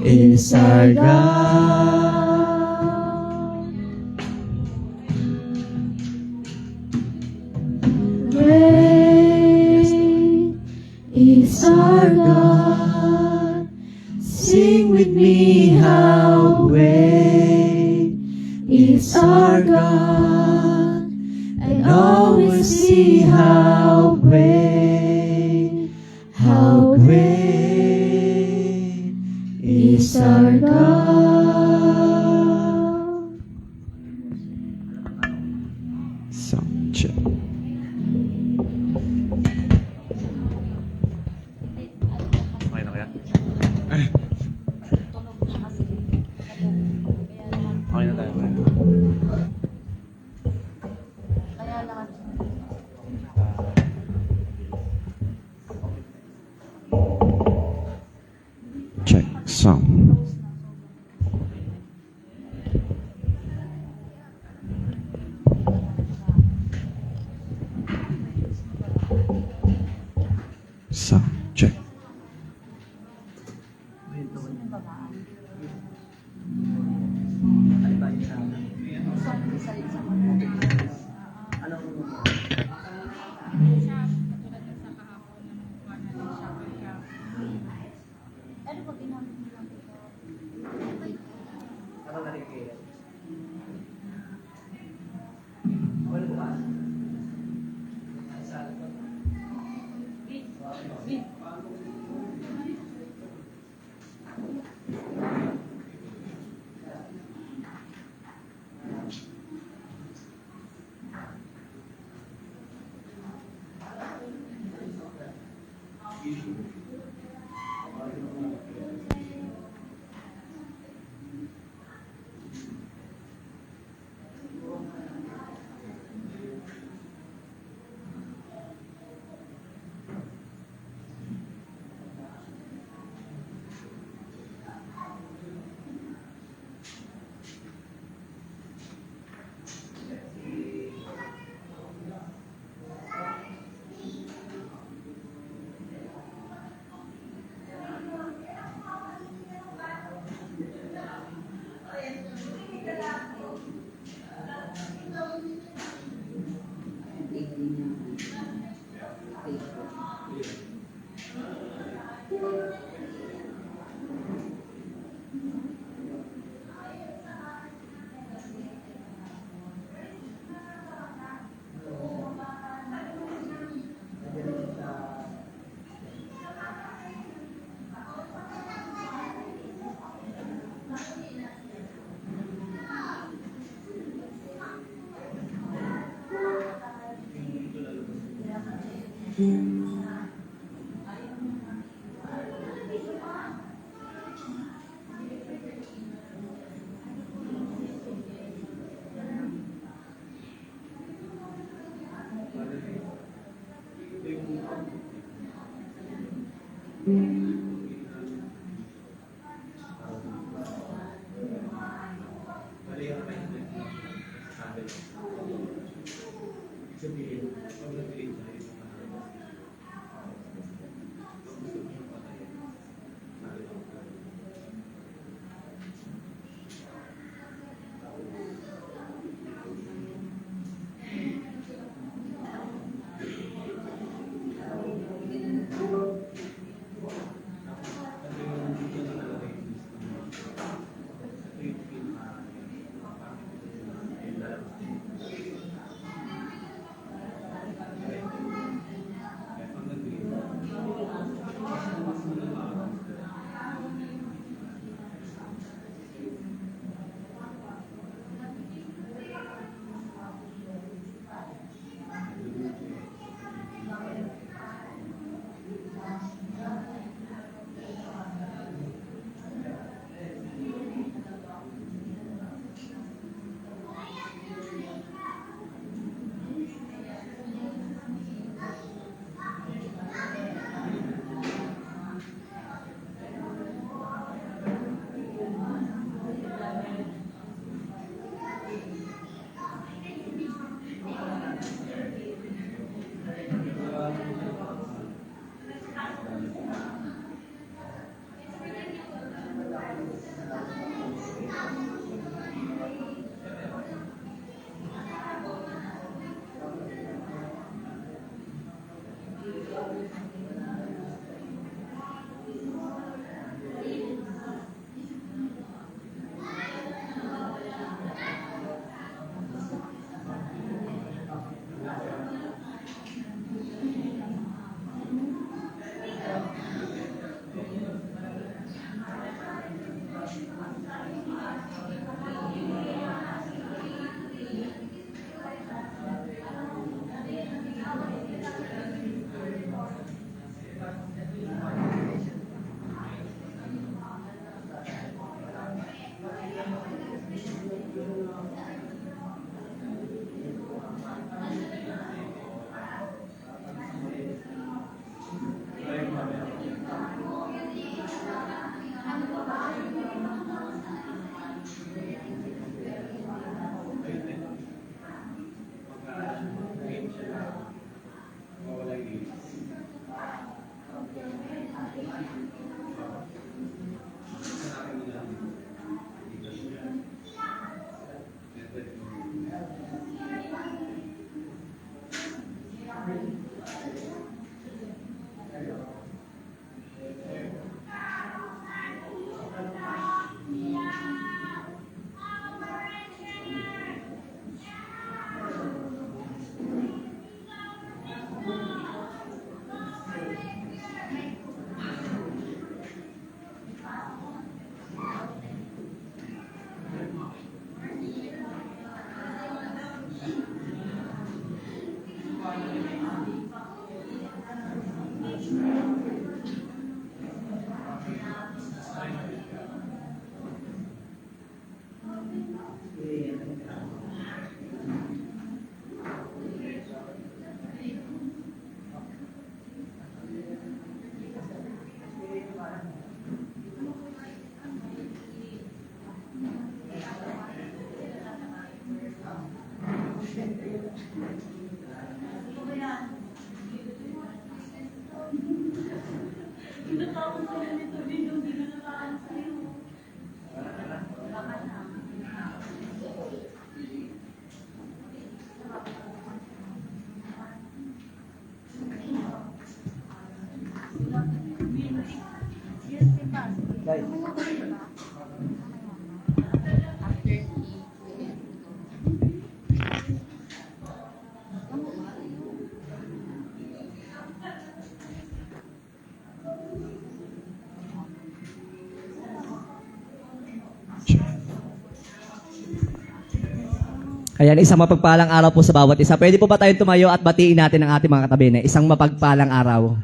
is our God. Great is our God. Sing with me how great is our God, and always see how great is our God. Sound check. Okay na kaya? Okay na tayo. Check sound. Sound check. Check. Ayan, isang mapagpalang araw po sa bawat isa. Pwede po ba tayong tumayo at batiin natin ang ating mga katabi na isang mapagpalang araw?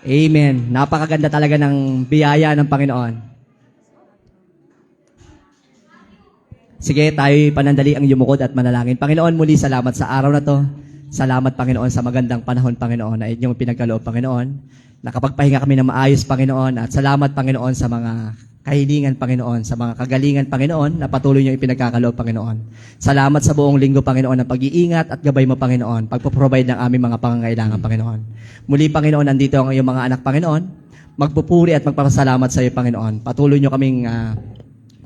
Amen. Napakaganda talaga ng biyaya ng Panginoon. Sige, tayo'y panandali ang yumukod at manalangin. Panginoon, muli salamat sa araw na to. Salamat, Panginoon, sa magandang panahon, Panginoon, na inyong pinagkaloob, Panginoon. Nakapagpahinga kami ng maayos, Panginoon. At salamat, Panginoon, sa mga kahilingan, Panginoon, sa mga kagalingan, Panginoon, na patuloy niyo ipinagkakaloob, Panginoon. Salamat sa buong linggo, Panginoon, ng pag-iingat at gabay mo, Panginoon, pagpo-provide ng aming mga pangangailangan, Panginoon. Muli, Panginoon, nandito ang iyong mga anak, Panginoon. Magpupuri at magpapasalamat sa iyo, Panginoon. Patuloy niyo kaming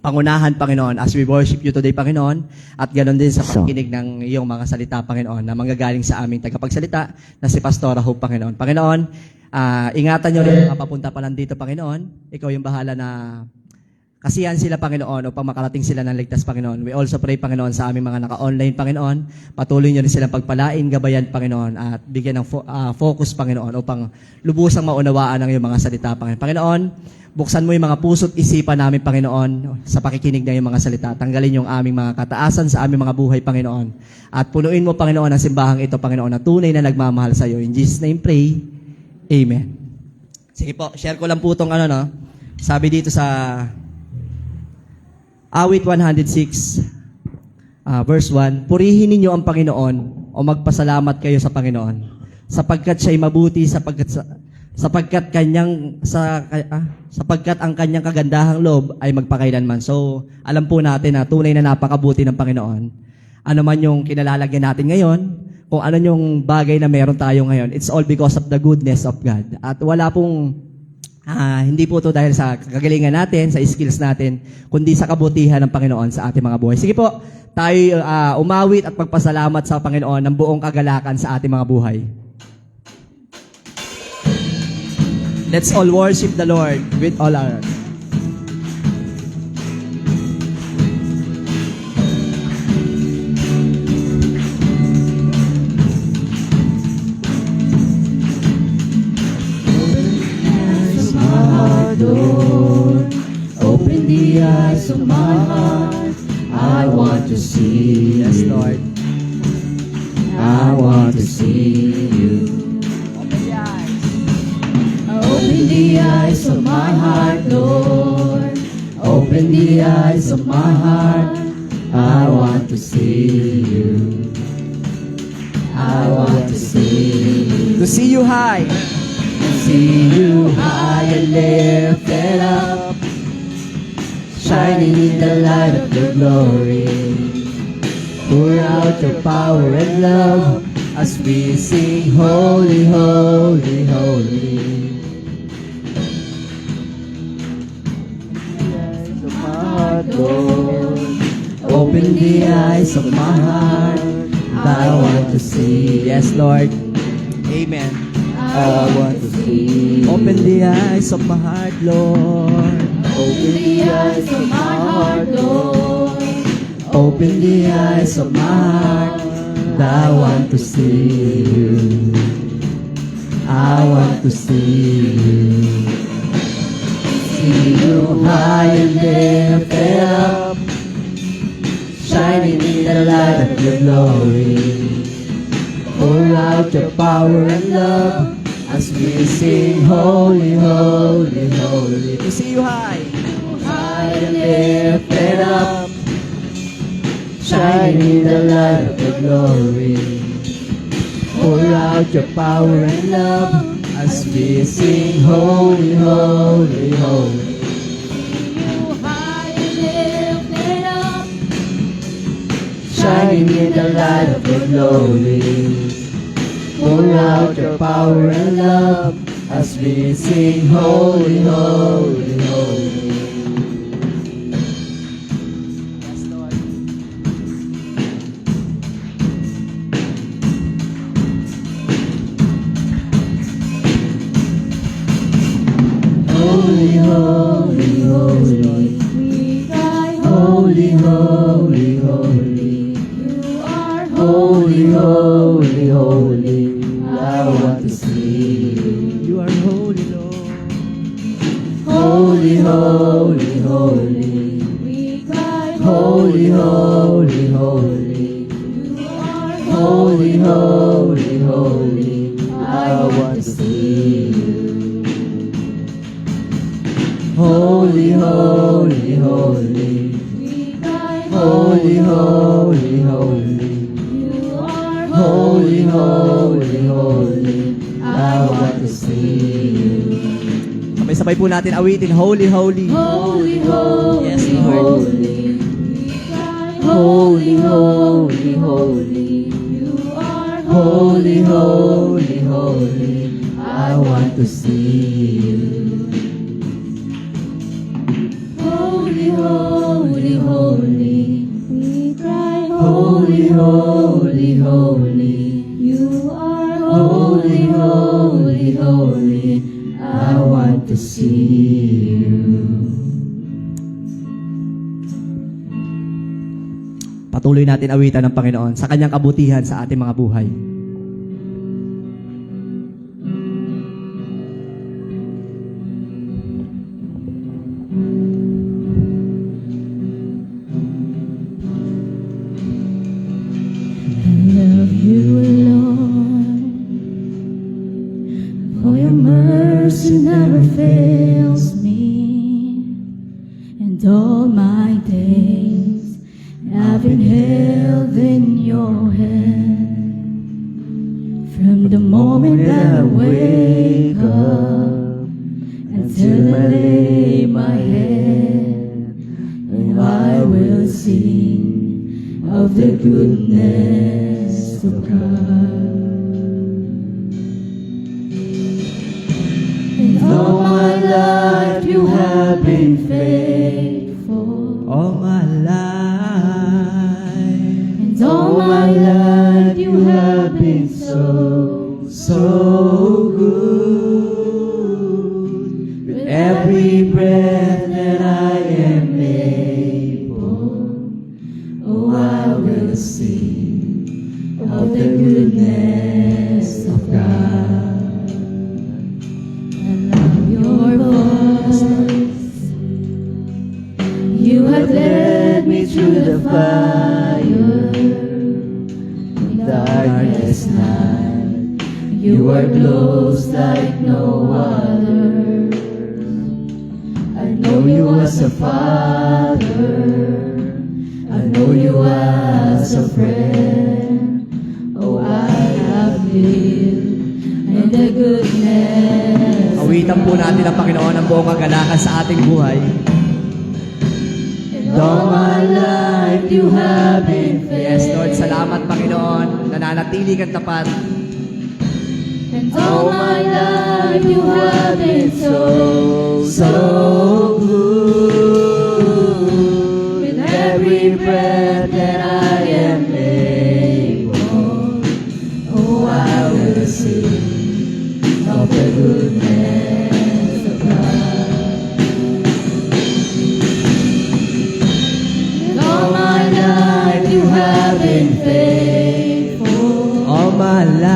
pangunahan, Panginoon, as we worship you today, Panginoon, at ganoon din sa pakikinig ng iyong mga salita, Panginoon, na manggagaling sa aming tagapagsalita na si Pastora Hope, Panginoon. Panginoon, ingatan niyo rin mga papunta pa lang dito, Panginoon. Ikaw yung bahala na kasiyahan sila, Panginoon, upang makarating sila ng ligtas, Panginoon. We also pray, Panginoon, sa aming mga naka-online, Panginoon. Patuloy niyo rin silang pagpalain, gabayan, Panginoon, at bigyan ng focus, Panginoon, upang lubusang maunawaan ang iyong mga salita, Panginoon. Panginoon, buksan mo yung mga puso't isipan namin, Panginoon, sa pakikinig ng iyong mga salita. Tanggalin yung aming mga kataasan sa aming mga buhay, Panginoon. At punuin mo, Panginoon, ang simbahang ito, Panginoon, na tunay na nagmamahal sa iyo. In Jesus' name pray. Amen. Sige po, share ko lang po itong sabi dito sa Awit 106, verse 1, purihin ninyo ang Panginoon o magpasalamat kayo sa Panginoon sapagkat siya'y mabuti, sapagkat ang kanyang kagandahang loob ay magpakailanman. So, alam po natin na tunay na napakabuti ng Panginoon. Ano man yung kinalalagyan natin ngayon, kung ano yung bagay na meron tayo ngayon, it's all because of the goodness of God. At wala pong, hindi po to dahil sa kagalingan natin, sa skills natin, kundi sa kabutihan ng Panginoon sa ating mga buhay. Sige po, tayo umawit at pagpasalamat sa Panginoon ng buong kagalakan sa ating mga buhay. Let's all worship the Lord with all our heart. Open the eyes of my heart. I want to see. Yes, Lord. I want to see you. Open the eyes of my heart, Lord. Open the eyes of my heart. I want to see you. I want to see you. To see you high. See you high and lifted up, shining in the light of your glory. Pour out your power and love as we sing, holy, holy, holy. Lord, open the eyes of my heart. I want to see. Yes, Lord. Amen. I want to see. Open the eyes of my heart, Lord. Open the eyes of my heart, Lord. Open the eyes of my heart. I want to see you. I want to see you. See you high and lifted up, shining in the light of your glory. Pour out your power and love as we sing, holy, holy, holy. To see you high. High and lifted up, shining in the light of your glory. Pour out your power and love as we sing, holy, holy, holy. High and lifted up, shining in the light light of your glory. Pour out your power and love as we sing holy, holy, holy. Holy, holy, holy, We cry, holy, holy, holy. You are Holy, holy, holy, I want to see you. You are holy, Lord. Holy, holy, holy, We cry, holy, holy, holy. You are Holy, holy, holy, I want to see you. Holy, holy, holy, We cry, holy, holy, holy. You are Holy, holy, holy, I want to see you. Sabay-sabay po natin awitin, Holy, Holy. Holy, holy, Yes, Lord. holy. We cry, Holy, holy, holy, You are holy, holy, holy, I want to see you. holy, holy, holy. We cry, Holy, holy, holy, You are holy, holy, holy, I want to see you. Patuloy natin awitan ng Panginoon sa kanyang kabutihan sa ating mga buhay. I love you, Lord, for your mercy never fails me, and all my days I've been held in your hand. From the moment that I wake up until I lay my head, and I will sing of the goodness of God. And all my life you have been faithful. All my life. And all my life you have been so, so good. With every breath that I am able, oh, I will sing of the goodness of God. I love your voice. You have led me through the fire, Darkest night, you are close like no other. I know you as a father, I know you as a friend. oh, I have lived in the goodness. Awitan po natin ang Panginoon ang buong kagalakan sa ating buhay. And all my life you have been Yes, faithful. Lord. Salamat, Panginoon. Nananatili kang tapat. And all my life you have been so, so good. With every breath that I am able, oh, I will sing of the goodness of God. And all my life you have been faithful. All my life.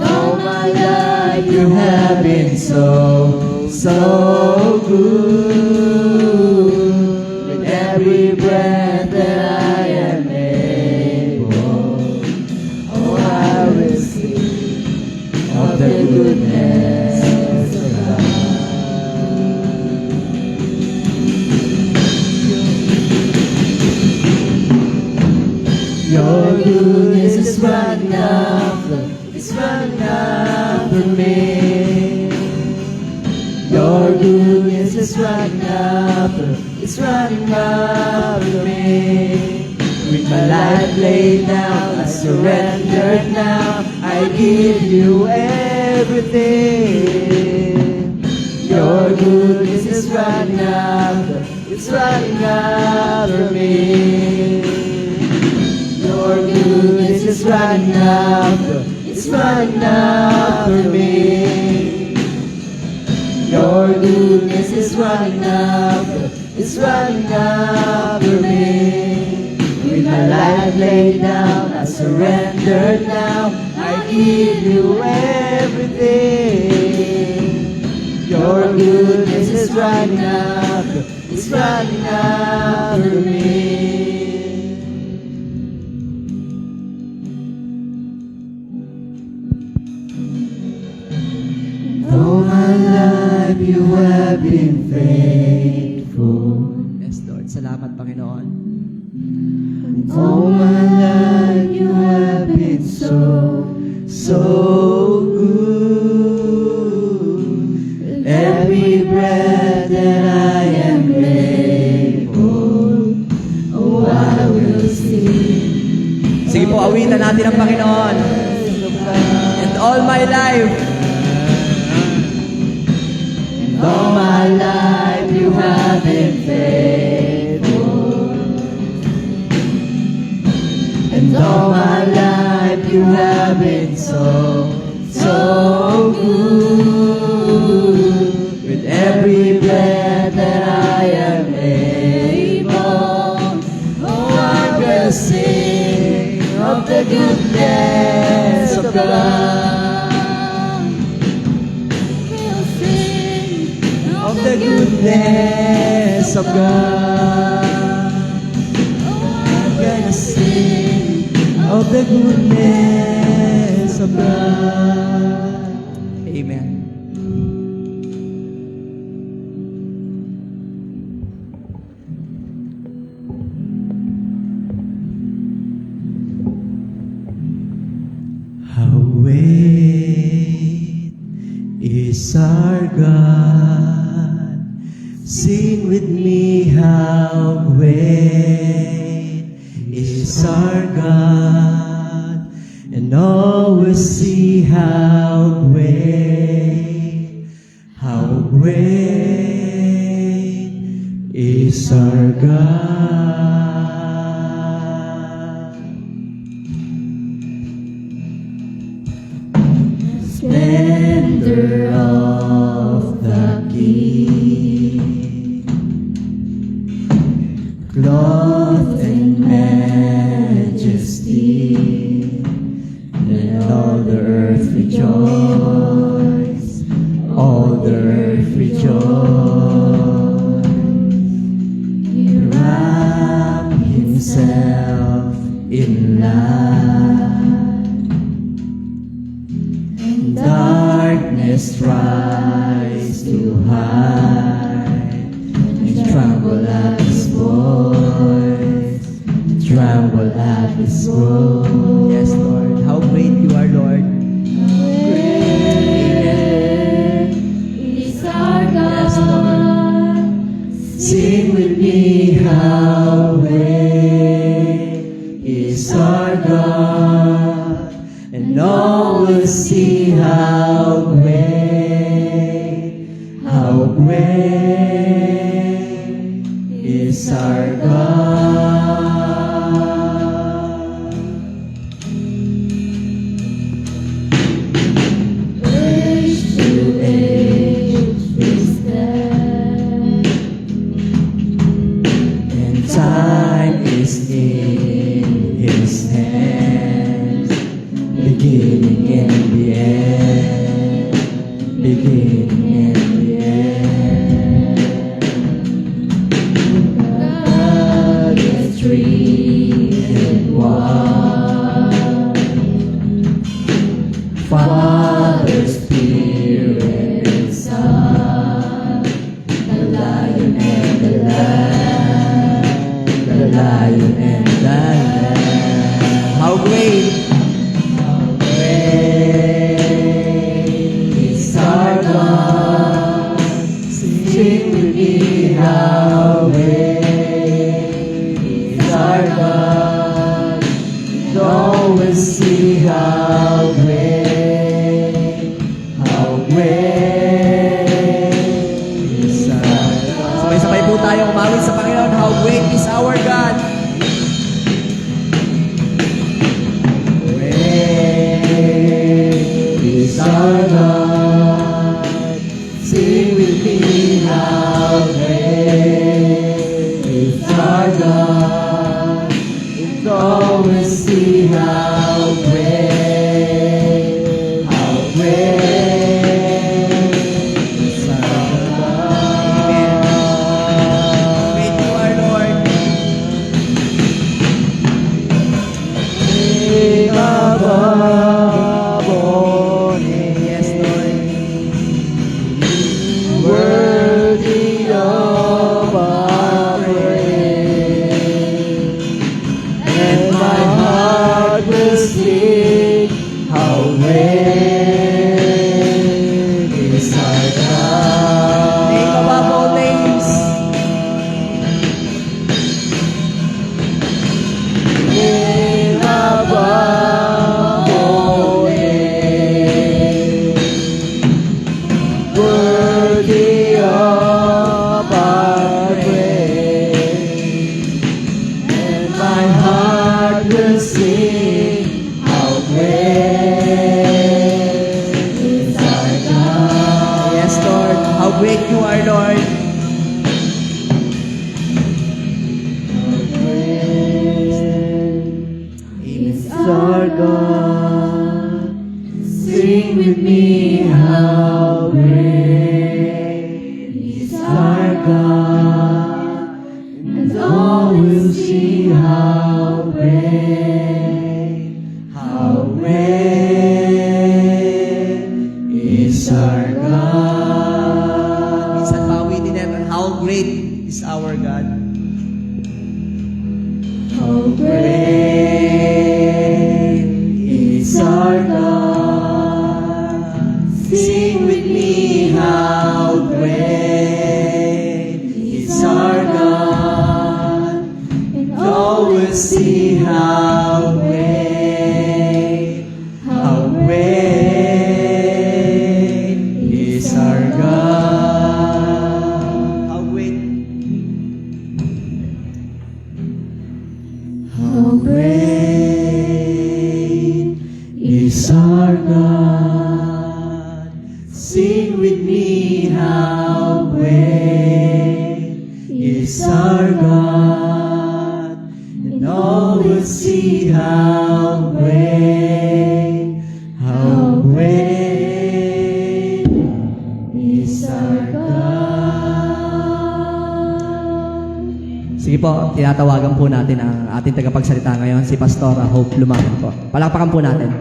All my life you have been so, so good. With every breath that I am able, oh, I will sing of the goodness of God. Your goodness is running after, it's running after me. Your goodness is running after, it's running after me. With my life laid down, I surrender now. I give you everything. Your goodness is running after, it's running after me. Your goodness is running after, it's running after me. Your goodness is running after, it's running after me. With my life laid down, I surrender now. I give you everything. Your goodness is running after, it's running after me. All my life you have been faithful. Yes, Lord. Salamat, Panginoon. All my life you have been so, so good. Every breath that I am able, oh, I will sing. Sige po, awitan natin ang Panginoon. And all my life, All my life you have been faithful. And all my life you have been so, so good. With every breath that I am able, oh, I will sing of the goodness of God. Of the goodness of God. I'm gonna sing of the goodness of God. Amen. How great is our God. Sing with me, how great is our God. And all will see how great is our God. Splendor of the King, clothed in majesty, let all the earth rejoice, all the earth rejoice. He wrapped himself in light, darkness tries to hide, and tremble at his voice, tremble at his voice. Yes, Lord. How great you are, Lord. Great is our God. Sing with me, how great is our God, and all will see how great is our God. Age to age is there. And time is in his hands, beginning and the end, beginning and the end. God is How great is our God. How great is our God. Sing with me, how great is our God. And all will see how great is our God. How great. How great is our God. Sing with me, how great is our God. And all will see how great is our God. Sige po, tinatawagan po natin ang ating tagapagsalita ngayon, si Pastora Hope Lumagan po. Palakpakan po natin.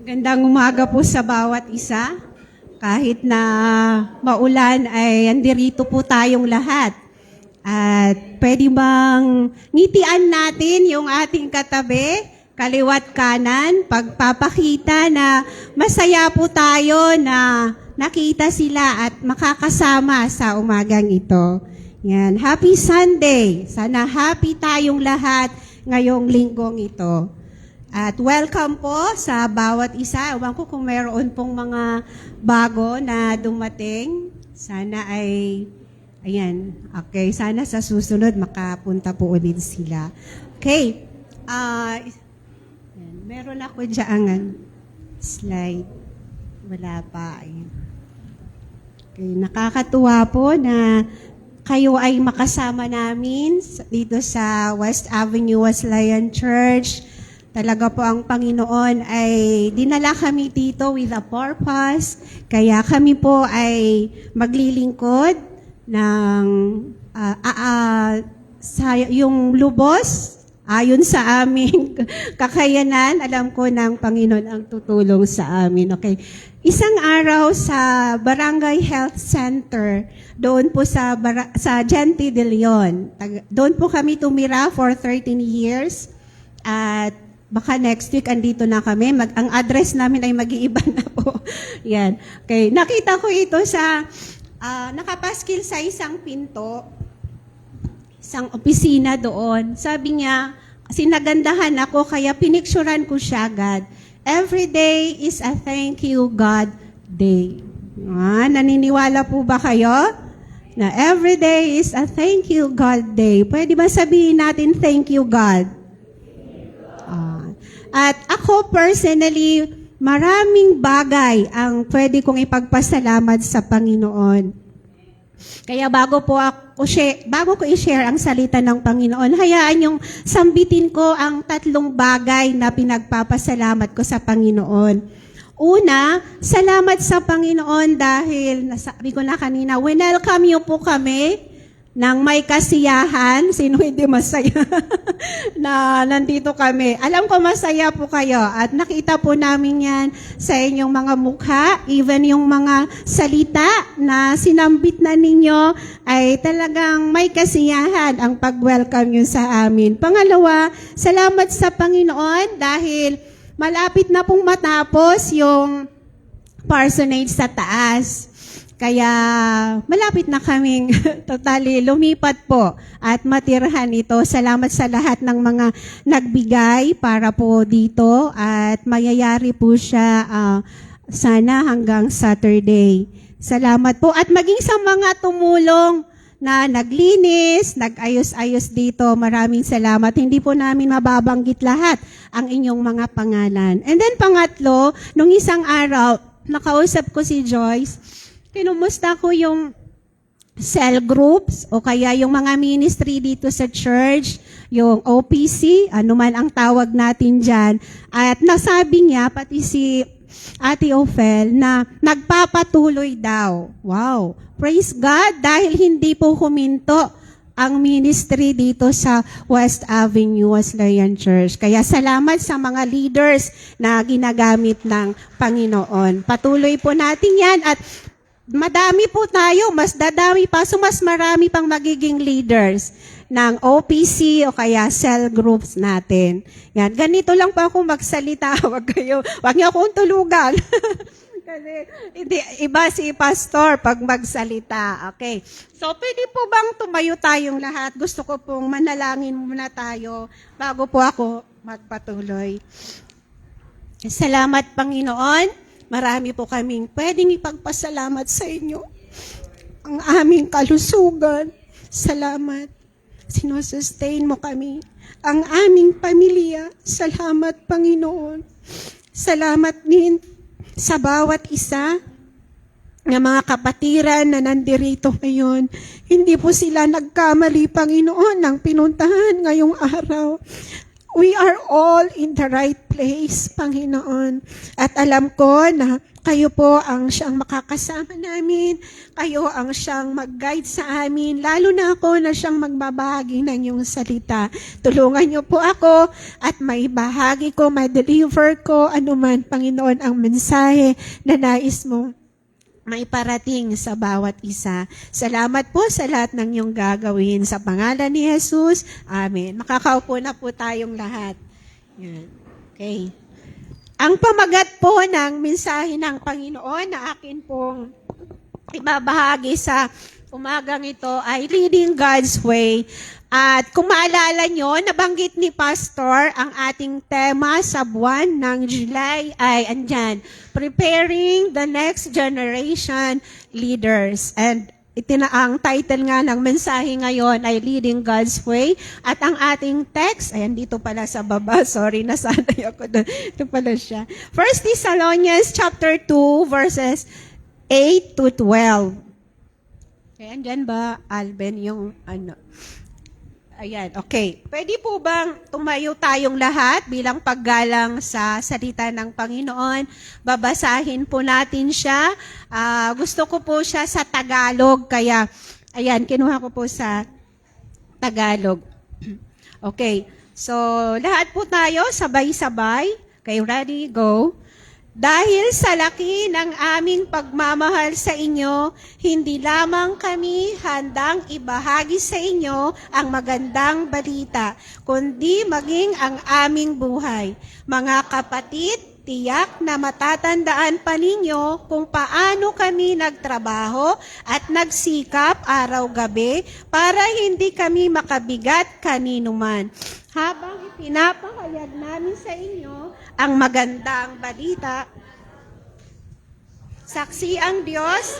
Gandang umaga po sa bawat isa. Kahit na maulan ay andirito po tayong lahat. At pwede bang ngitian natin yung ating katabi, kaliwat kanan, pagpapakita na masaya po tayo na nakita sila at makakasama sa umagang ito. Yan. Happy Sunday! Sana happy tayong lahat ngayong linggong ito. At welcome po sa bawat isa. Ewan ko kung mayroon pong mga bago na dumating. Sana ay, ayan, okay. Sana sa susunod makapunta po ulit sila. Okay. Yan. Meron ako dyan slide. Wala pa. Ayan. Okay. Nakakatuwa po na kayo ay makasama namin dito sa West Avenue Wesleyan Church. Talaga po ang Panginoon ay dinala kami dito with a purpose. Kaya kami po ay maglilingkod ng yung lubos ayon sa aming kakayanan. Alam ko ng Panginoon ang tutulong sa amin. Okay. Isang araw sa Barangay Health Center, doon po sa Gente de Leon. Doon po kami tumira for 13 years. At baka next week andito na kami. Ang address namin ay mag-iiba na po. Yan. Okay. Nakita ko ito sa nakapaskil sa isang pinto, isang opisina doon. Sabi niya, sinagandahan ako kaya pinicturan ko siya, God. Every day is a thank you God day. Naniniwala po ba kayo? Na every day is a thank you God day. Pwede ba sabihin natin thank you God? At ako personally, maraming bagay ang pwede kong ipagpasalamat sa Panginoon. Kaya bago ko i-share ang salita ng Panginoon, hayaan yung sambitin ko ang 3 bagay na pinagpapasalamat ko sa Panginoon. Una, salamat sa Panginoon dahil, nasabi ko na kanina, welcome niyo po kami ng may kasiyahan. Sino hindi masaya na nandito kami? Alam ko masaya po kayo at nakita po namin yan sa inyong mga mukha. Even yung mga salita na sinambit na ninyo ay talagang may kasiyahan ang pag-welcome nyo sa amin. Pangalawa, salamat sa Panginoon dahil malapit na pong matapos yung parsonage sa taas. Kaya malapit na kaming totally lumipat po at matirhan ito. Salamat sa lahat ng mga nagbigay para po dito at mayayari po siya sana hanggang Saturday. Salamat po at maging sa mga tumulong na naglinis, nag-ayos-ayos dito. Maraming salamat. Hindi po namin mababanggit lahat ang inyong mga pangalan. And then pangatlo, nung isang araw, nakausap ko si Joyce. Kinumusta ko yung cell groups o kaya yung mga ministry dito sa church, yung OPC, ano man ang tawag natin dyan. At nasabi niya, pati si Ate Ophel na nagpapatuloy daw. Wow! Praise God dahil hindi po huminto ang ministry dito sa West Avenue Wesleyan Church. Kaya salamat sa mga leaders na ginagamit ng Panginoon. Patuloy po natin yan at madami po tayo, mas dadami pa, so mas marami pang magiging leaders ng OPC o kaya cell groups natin. Yan, ganito lang po ako magsalita. Wag niyo akong tulugan. Kasi hindi, iba si pastor pag magsalita. Okay. So, pwede po bang tumayo tayong lahat? Gusto ko pong manalangin muna tayo bago po ako magpatuloy. Salamat, Panginoon. Marami po kaming pwedeng ipagpasalamat sa inyo. Ang aming kalusugan. Salamat. Sinusustain mo kami. Ang aming pamilya. Salamat, Panginoon. Salamat din sa bawat isa ng mga kapatiran na nandirito ngayon. Hindi po sila nagkamali, Panginoon, ng pinuntahan ngayong araw. We are all in the right place, Panginoon. At alam ko na kayo po ang siyang makakasama namin. Kayo ang siyang mag-guide sa amin. Lalo na ako na siyang magbabahagi ng iyong salita. Tulungan niyo po ako at may bahagi ko, may deliver ko, anuman, Panginoon, ang mensahe na nais mo may parating sa bawat isa. Salamat po sa lahat ng iyong gagawin. Sa pangalan ni Jesus, Amen. Makakaupo na po tayong lahat. Yan. Okay. Ang pamagat po ng mensahe ng Panginoon na akin pong ibabahagi sa umagang ito ay Leading God's Way. At kung maalala nyo, nabanggit ni Pastor ang ating tema sa buwan ng July ay andyan, Preparing the Next Generation Leaders. And ang title nga ng mensahe ngayon ay Leading God's Way. At ang ating text, ayan dito pala sa baba, sorry, nasanay ako doon. Ito pala siya. 1 Thessalonians chapter 2 verses 8 to 12. Ayan, dyan ba, Alben, yung ano? Ayan, okay. Pwede po bang tumayo tayong lahat bilang paggalang sa salita ng Panginoon? Babasahin po natin siya. Gusto ko po siya sa Tagalog, kaya, ayan, kinuha ko po sa Tagalog. Okay, so lahat po tayo, sabay-sabay. Okay, ready? Go. Dahil sa laki ng aming pagmamahal sa inyo, hindi lamang kami handang ibahagi sa inyo ang magandang balita, kundi maging ang aming buhay. Mga kapatid, tiyak na matatandaan pa ninyo kung paano kami nagtrabaho at nagsikap araw-gabi para hindi kami makabigat kaninuman. Habang ipinapahayag namin sa inyo ang magandang balita, saksi ang Diyos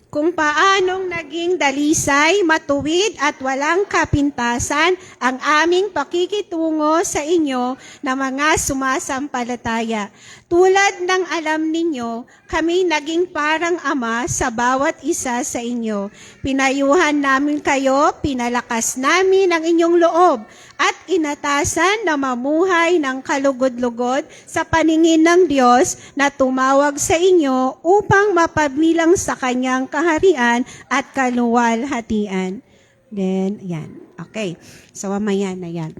kung paanong naging dalisay, matuwid at walang kapintasan ang aming pakikitungo sa inyo na mga sumasampalataya. Tulad ng alam ninyo, kami naging parang ama sa bawat isa sa inyo. Pinayuhan namin kayo, pinalakas namin ang inyong loob, at inatasan na mamuhay ng kalugod-lugod sa paningin ng Diyos na tumawag sa inyo upang mapabilang sa kanyang kaharian at kaluwalhatian. Then, yan. Okay. So, mamaya na yan.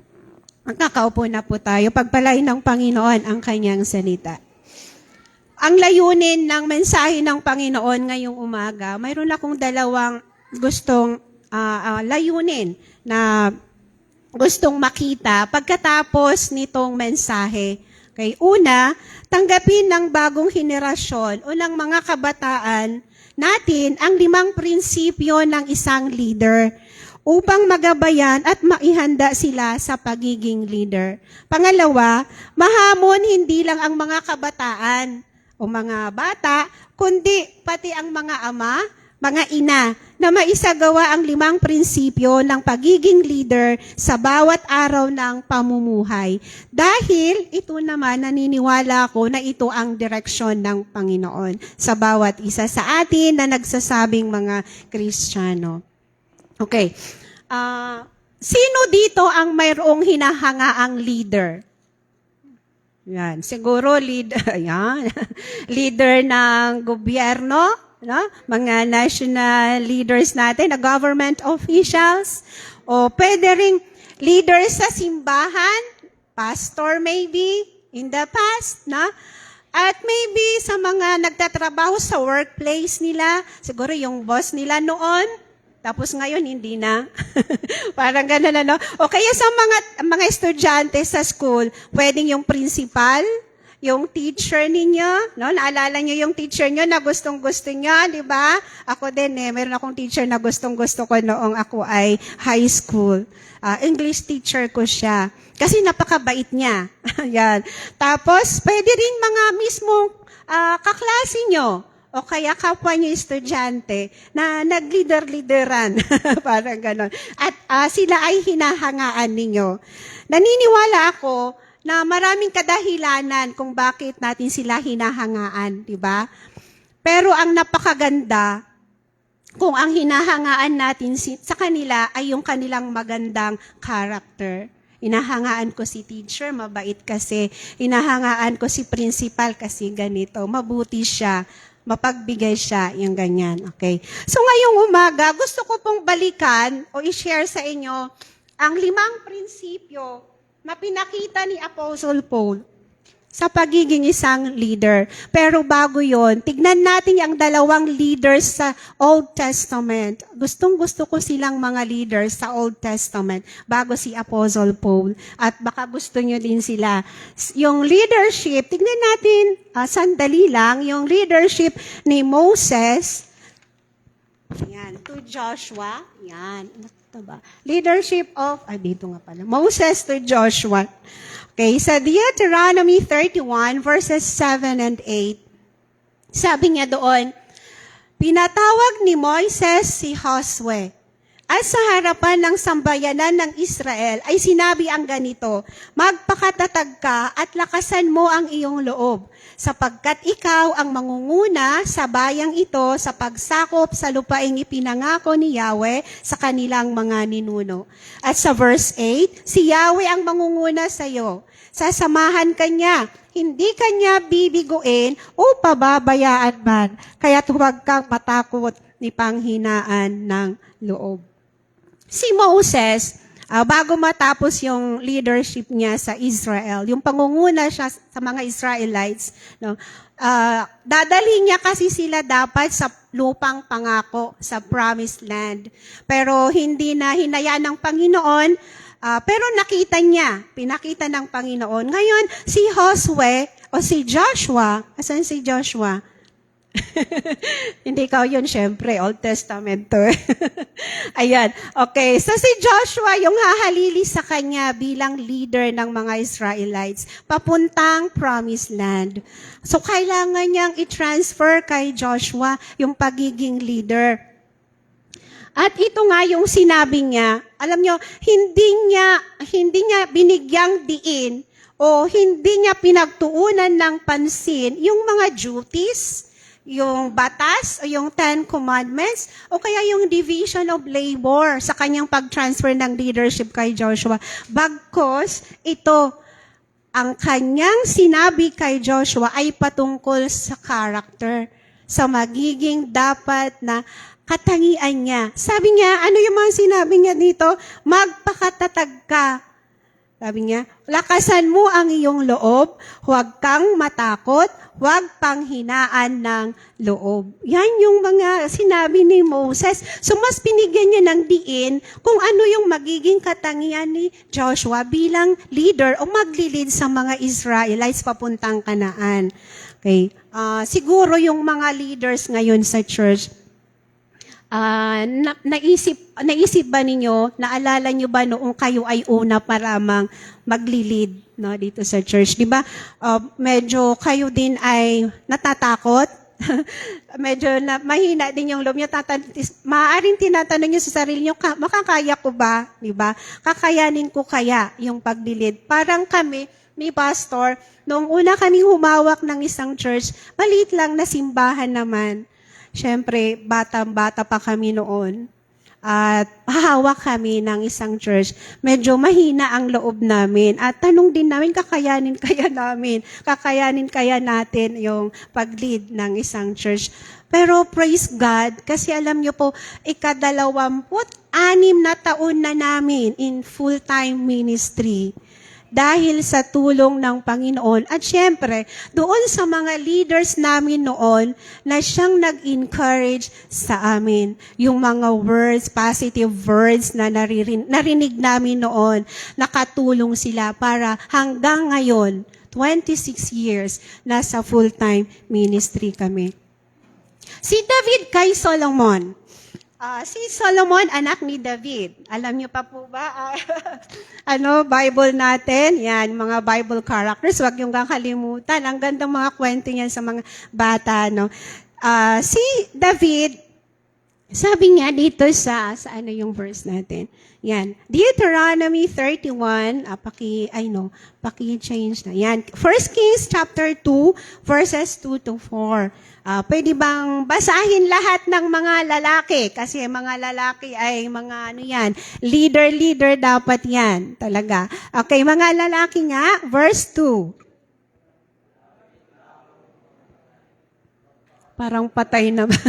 Magkakaupo na po tayo. Pagpalain ng Panginoon ang kanyang salita. Ang layunin ng mensahe ng Panginoon ngayong umaga, mayroon akong dalawang gustong layunin na gustong makita pagkatapos nitong mensahe. Okay, una, tanggapin ng bagong henerasyon o ng mga kabataan natin ang 5 prinsipyo ng isang leader upang magabayan at maihanda sila sa pagiging leader. Pangalawa, mahamon hindi lang ang mga kabataan o mga bata, kundi pati ang mga ama, mga ina, na maisagawa ang 5 prinsipyo ng pagiging leader sa bawat araw ng pamumuhay. Dahil ito naman, naniniwala ko na ito ang direksyon ng Panginoon sa bawat isa sa atin na nagsasabing mga Kristiyano. Okay. Sino dito ang mayroong hinahangaang leader? Yan. Siguro ayan, leader ng gobyerno, no? Mga national leaders natin, na government officials, o pwede ring leader sa simbahan, pastor maybe, in the past, no? At maybe sa mga nagtatrabaho sa workplace nila, siguro yung boss nila noon, tapos ngayon hindi na. Parang gano'n na, no? O kaya sa mga estudyante sa school, pwedeng yung principal, yung teacher ninyo, no? Naalala nyo yung teacher nyo na gustong-gusto nyo, di ba? Ako din meron akong teacher na gustong-gusto ko noong ako ay high school. English teacher ko siya. Kasi napakabait niya. Yan. Tapos, pwede rin mga mismong kaklase nyo, o kaya kapwa niyo estudyante na nag-leader-leaderan. Parang ganon. At sila ay hinahangaan ninyo. Naniniwala ako na maraming kadahilanan kung bakit natin sila hinahangaan, di ba? Pero ang napakaganda, kung ang hinahangaan natin sa kanila ay yung kanilang magandang character. Hinahangaan ko si teacher, mabait kasi. Hinahangaan ko si principal kasi ganito, mabuti siya. Mapagbigay siya, yung ganyan. Okay? So ngayong umaga, gusto ko pong balikan o i-share sa inyo ang 5 prinsipyo na pinakita ni Apostle Paul sa pagiging isang leader. Pero bago yon, tignan natin ang 2 leaders sa Old Testament. Gustong-gusto ko silang mga leaders sa Old Testament bago si Apostle Paul. At baka gusto nyo din sila. Yung leadership, tignan natin, sandali lang, yung leadership ni Moses, yan, to Joshua, yan, ano to ba? Leadership of, dito nga pala, Moses to Joshua. Okay, sa Deuteronomy 31 verses 7 and 8, sabi niya doon, pinatawag ni Moises si Josue, at sa harapan ng sambayanan ng Israel ay sinabi ang ganito, magpakatatag ka at lakasan mo ang iyong loob, sapagkat ikaw ang mangunguna sa bayang ito sa pagsakop sa lupaing ipinangako ni Yahweh sa kanilang mga ninuno. At sa verse 8, si Yahweh ang mangunguna sa iyo. Sasamahan ka niya, hindi ka niya bibiguin o pababayaan man, kaya't huwag kang matakot ni panghinaan ng loob. Si Moses, bago matapos yung leadership niya sa Israel, yung pangunguna siya sa mga Israelites, no, dadalhin niya kasi sila dapat sa lupang pangako, sa promised land. Pero hindi na hinayaan ng Panginoon, pero pinakita ng Panginoon. Ngayon, si Josue o si Joshua, asan si Joshua? Hindi ikaw yun, syempre. Old Testament to. Ayan. Okay. So si Joshua, yung hahalili sa kanya bilang leader ng mga Israelites, papuntang promised land. So kailangan niyang i-transfer kay Joshua yung pagiging leader. At ito nga yung sinabi niya, alam nyo, hindi niya binigyang diin o hindi niya pinagtuunan ng pansin yung mga duties, yung batas o yung 10 commandments o kaya yung division of labor sa kanyang pag-transfer ng leadership kay Joshua. Bagkus, ito, ang kanyang sinabi kay Joshua ay patungkol sa character, sa magiging dapat na katangian niya. Sabi niya, ano yung mga sinabi niya dito? Magpakatatag ka. Sabi niya, lakasan mo ang iyong loob, huwag kang matakot, huwag panghinaan ng loob. Yan yung mga sinabi ni Moses. So mas pinigyan niya ng diin kung ano yung magiging katangian ni Joshua bilang leader o maglilid sa mga Israelites papuntang Kanaan. Okay. Siguro yung mga leaders ngayon sa church, naisip ba ninyo, naalala nyo ba noong kayo ay una pa lamang maglilid, no, dito sa church? Di ba? Medyo kayo din ay natatakot. Medyo mahina din yung loob nyo. Maaaring tinatanong nyo sa sarili nyo, makakaya ko ba? Di ba? Kakayanin ko kaya yung paglilid? Parang kami, ni pastor, noong una kaming humawak ng isang church, maliit lang na simbahan naman. Siyempre, bata-bata pa kami noon. at hahawak kami ng isang church, medyo mahina ang loob namin. At tanong din namin, kakayanin kaya natin yung pag-lead ng isang church. Pero praise God, kasi alam niyo po, 26 na taon na namin in full-time ministry. Dahil sa tulong ng Panginoon. At syempre, doon sa mga leaders namin noon na siyang nag-encourage sa amin. Yung mga words, positive words na narinig namin noon, nakatulong sila para hanggang ngayon, 26 years, nasa full-time ministry kami. Si David kay Solomon. Si Solomon, anak ni David. Alam niyo pa po ba? Bible natin. Yan, mga Bible characters. Huwag yung kakalimutan. Ang gandang mga kwento niyan sa mga bata. No? Si David, sabi niya dito sa ano yung verse natin. Yan. Deuteronomy 31. Paki-change na. Yan. 1 Kings chapter 2, verses 2 to 4. Pwede bang basahin lahat ng mga lalaki? Kasi mga lalaki ay mga leader dapat yan. Talaga. Okay, mga lalaki nga, verse 2. Parang patay naman.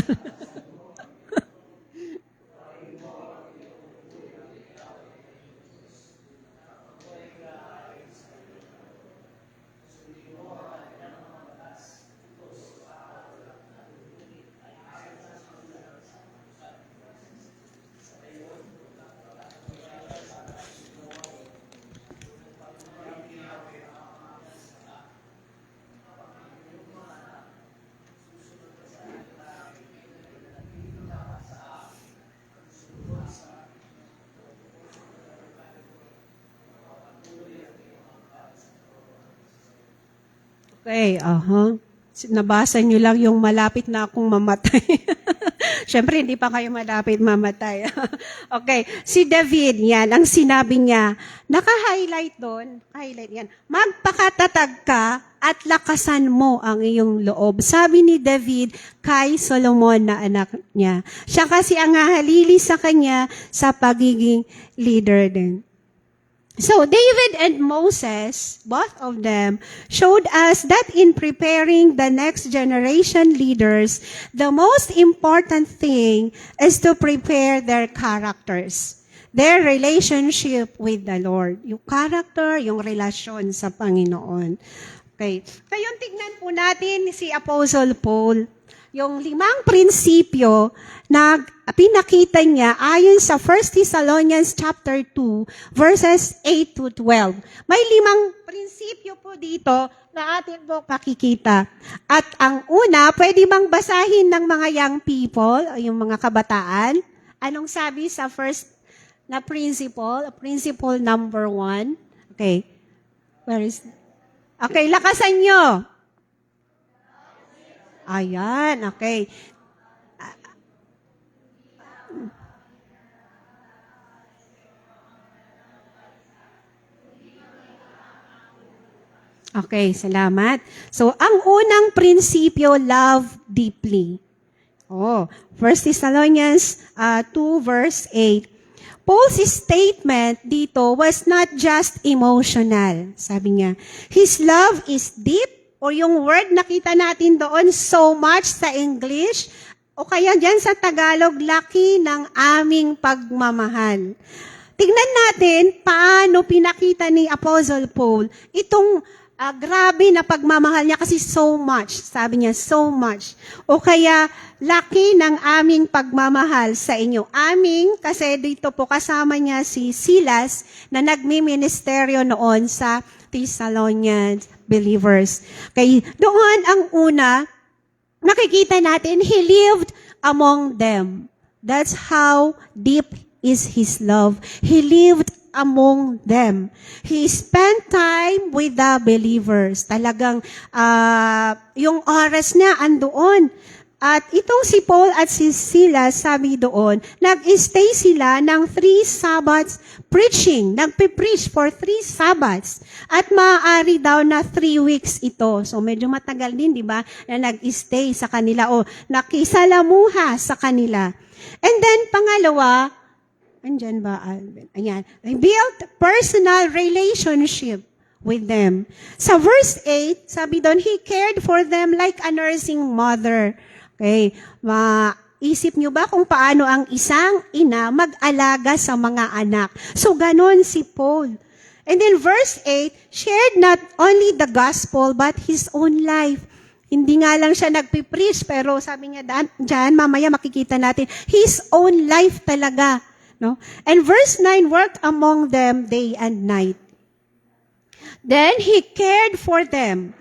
Okay, nabasa nyo lang yung malapit na akong mamatay. Siyempre, hindi pa kayo malapit mamatay. Okay, si David, yan, ang sinabi niya, naka-highlight doon, yan, magpakatatag ka at lakasan mo ang iyong loob. Sabi ni David kay Solomon na anak niya. Siya kasi ang hahalili sa kanya sa pagiging leader din. So, David and Moses, both of them, showed us that in preparing the next generation leaders, the most important thing is to prepare their characters, their relationship with the Lord. Yung character, yung relasyon sa Panginoon. Okay. Ngayon, tignan po natin si Apostle Paul. Yung 5 prinsipyo na pinakita niya ayon sa 1 Thessalonians chapter 2 verses 8 to 12. May 5 prinsipyo po dito na atin po pakikita. At ang una, pwede bang basahin ng mga young people, yung mga kabataan? Anong sabi sa first na principle? Principle number 1. Okay. Okay, lakasan nyo. Ayan, okay. Okay, salamat. So, ang unang prinsipyo, love deeply. 1 Thessalonians 2 verse 8. Paul's statement dito was not just emotional. Sabi niya, his love is deep. O yung word nakita natin doon, so much sa English, o kaya dyan sa Tagalog, laki ng aming pagmamahal. Tignan natin paano pinakita ni Apostle Paul itong grabe na pagmamahal niya kasi so much. Sabi niya, so much. O kaya, laki ng aming pagmamahal sa inyo. Aming, kasi dito po kasama niya si Silas na nagmi-ministeryo noon sa Thessalonians believers. Okay, doon ang una, nakikita natin, he lived among them. That's how deep is his love. He lived among them. He spent time with the believers. Talagang yung oras niya andoon. At itong si Paul at si Silas, sabi doon, nag-stay sila ng 3 Sabbaths preaching. Nagpe-preach for 3 Sabbaths. At maaari daw na 3 weeks ito. So medyo matagal din, di ba, na nag-stay sa kanila o nakisalamuha sa kanila. And then, pangalawa, Andyan ba, Alvin? Ayan. They built personal relationship with them. Sa verse 8, sabi doon, He cared for them like a nursing mother. Okay. Maisip nyo ba kung paano ang isang ina mag-alaga sa mga anak? So, ganon si Paul. And then verse 8, shared not only the gospel, but his own life. Hindi nga lang siya nagpipreach, pero sabi niya dyan, mamaya makikita natin, his own life talaga. No? And verse 9, worked among them day and night. Then he cared for them.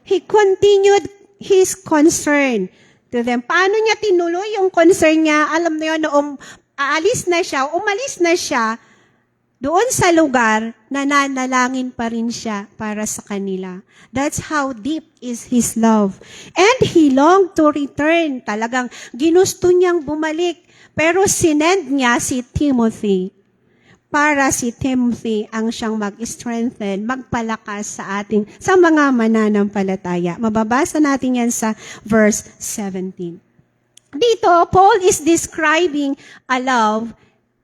He continued his concern to them. Paano niya tinuloy yung concern niya? Alam niyo, noong umalis na siya, doon sa lugar, nananalangin pa rin siya para sa kanila. That's how deep is His love. And He longed to return. Talagang ginusto niyang bumalik. Pero sinend niya si Timothy para si Timothy ang siyang mag-strengthen, magpalakas sa mga mananampalataya. Mababasa natin yan sa verse 17. Dito, Paul is describing a love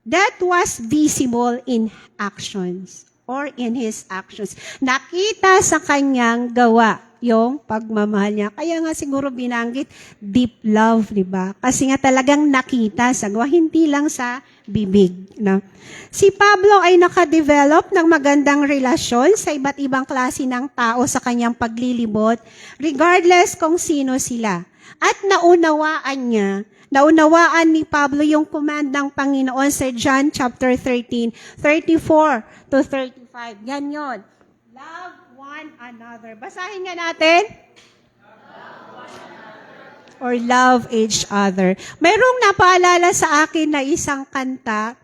that was visible in actions or in his actions. Nakita sa kanyang gawa yung pagmamahal niya. Kaya nga siguro binanggit deep love, di ba? Kasi nga talagang nakita sa gawa, hindi lang sa bibig. No? Si Pablo ay nakadevelop ng magandang relasyon sa iba't ibang klase ng tao sa kanyang paglilibot, regardless kung sino sila. At naunawaan ni Pablo yung command ng Panginoon sa John chapter 13, 34 to 35. Yan yun. Love one another. Basahin nga natin. Or love each other. Mayroong napaalala sa akin na isang kanta,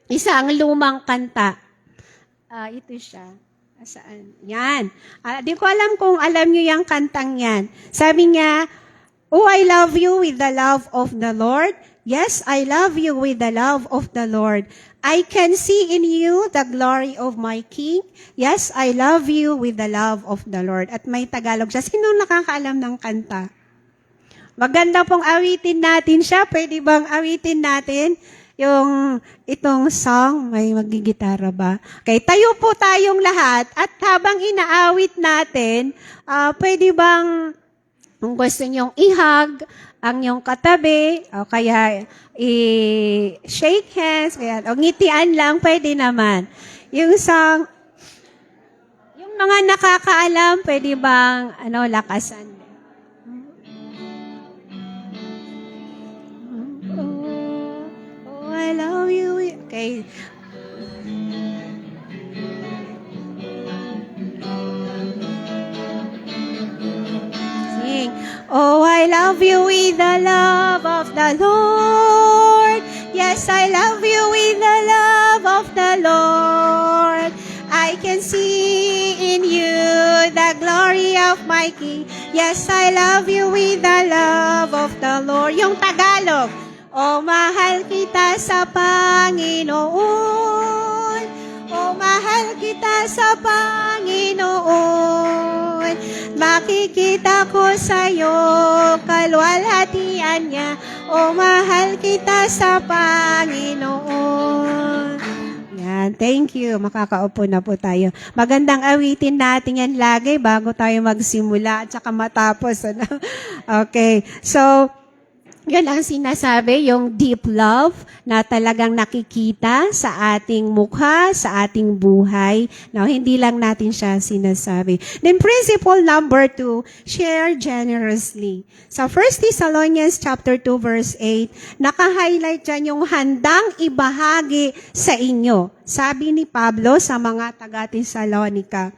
isang lumang kanta. Ito siya. Saan? Yan. Di ko alam kung alam nyo yung kantang yan. Sabi niya, Oh, I love you with the love of the Lord. Yes, I love you with the love of the Lord. I can see in you the glory of my King. Yes, I love you with the love of the Lord. At may Tagalog siya. Sino nakakaalam ng kanta? Maganda pong awitin natin siya. Pwede bang awitin natin yung itong song? May magigitara ba? Okay, tayo po tayong lahat. At habang inaawit natin, pwede bang kung gusto nyong i-hug ang iyong katabi, o kaya i-shake hands, kaya, o ngitian lang, pwede naman. Yung mga nakakaalam, pwede bang, lakasan? Oh, I love you. Okay. Oh, I love you with the love of the Lord. Yes, I love you with the love of the Lord. I can see in you the glory of my King. Yes, I love you with the love of the Lord. Yung Tagalog. Oh, mahal kita sa Panginoon. Oh, mahal kita sa Panginoon. Makikita ko sa'yo kalwalhatian niya. O mahal kita sa Panginoon. Yan, thank you. Makakaupo na po tayo. Magandang awitin natin yan lagi bago tayo magsimula at saka matapos. Okay, so yan ang sinasabi, yung deep love na talagang nakikita sa ating mukha, sa ating buhay. Now, hindi lang natin siya sinasabi. Then, principle number 2, share generously. Sa 1 Thessalonians chapter 2, verse 8, naka-highlight dyan yung handang ibahagi sa inyo. Sabi ni Pablo sa mga taga-Thessalonica.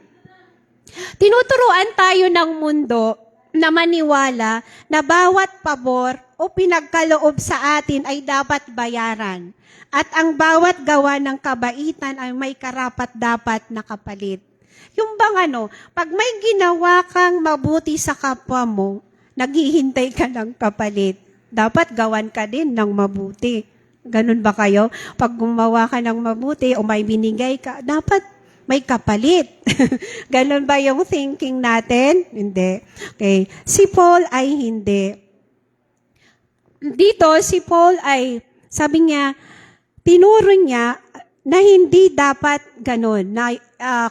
Tinuturuan tayo ng mundo na maniwala na bawat pabor o pinagkaloob sa atin ay dapat bayaran. At ang bawat gawa ng kabaitan ay may karapat-dapat na kapalit. Yung bang pag may ginawa kang mabuti sa kapwa mo, naghihintay ka ng kapalit. Dapat gawan ka din ng mabuti. Ganun ba kayo? Pag gumawa ka ng mabuti o may binigay ka, dapat may kapalit. Ganun ba yung thinking natin? Hindi. Okay. Si Paul ay hindi. Dito, si Paul ay, sabi niya, tinuro niya na hindi dapat ganun. Na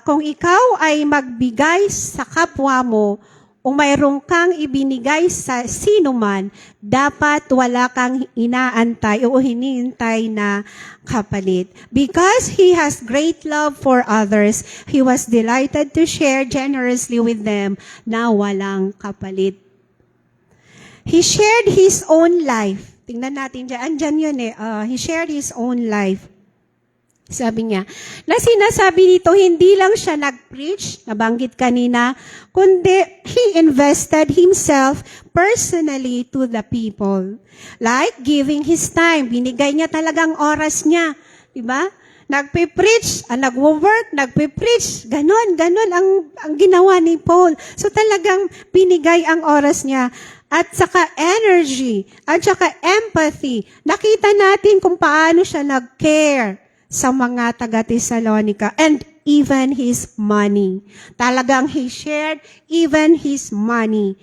kung ikaw ay magbigay sa kapwa mo o mayroong kang ibinigay sa sino man, dapat wala kang inaantay o hinihintay na kapalit. Because He has great love for others, He was delighted to share generously with them na walang kapalit. He shared His own life. Tingnan natin dyan. Andyan yun eh. He shared His own life. Sabi niya, na sinasabi dito, hindi lang siya nag-preach, nabanggit kanina, kundi He invested Himself personally to the people. Like giving His time. Binigay niya talagang oras niya. Diba? Nagpe-preach, nagwo-work, nagpe-preach. Ganon ang ginawa ni Paul. So talagang binigay ang oras niya. At saka energy, at saka empathy. Nakita natin kung paano siya nag-care sa mga taga-Thessalonica, and even his money. Talagang he shared even his money.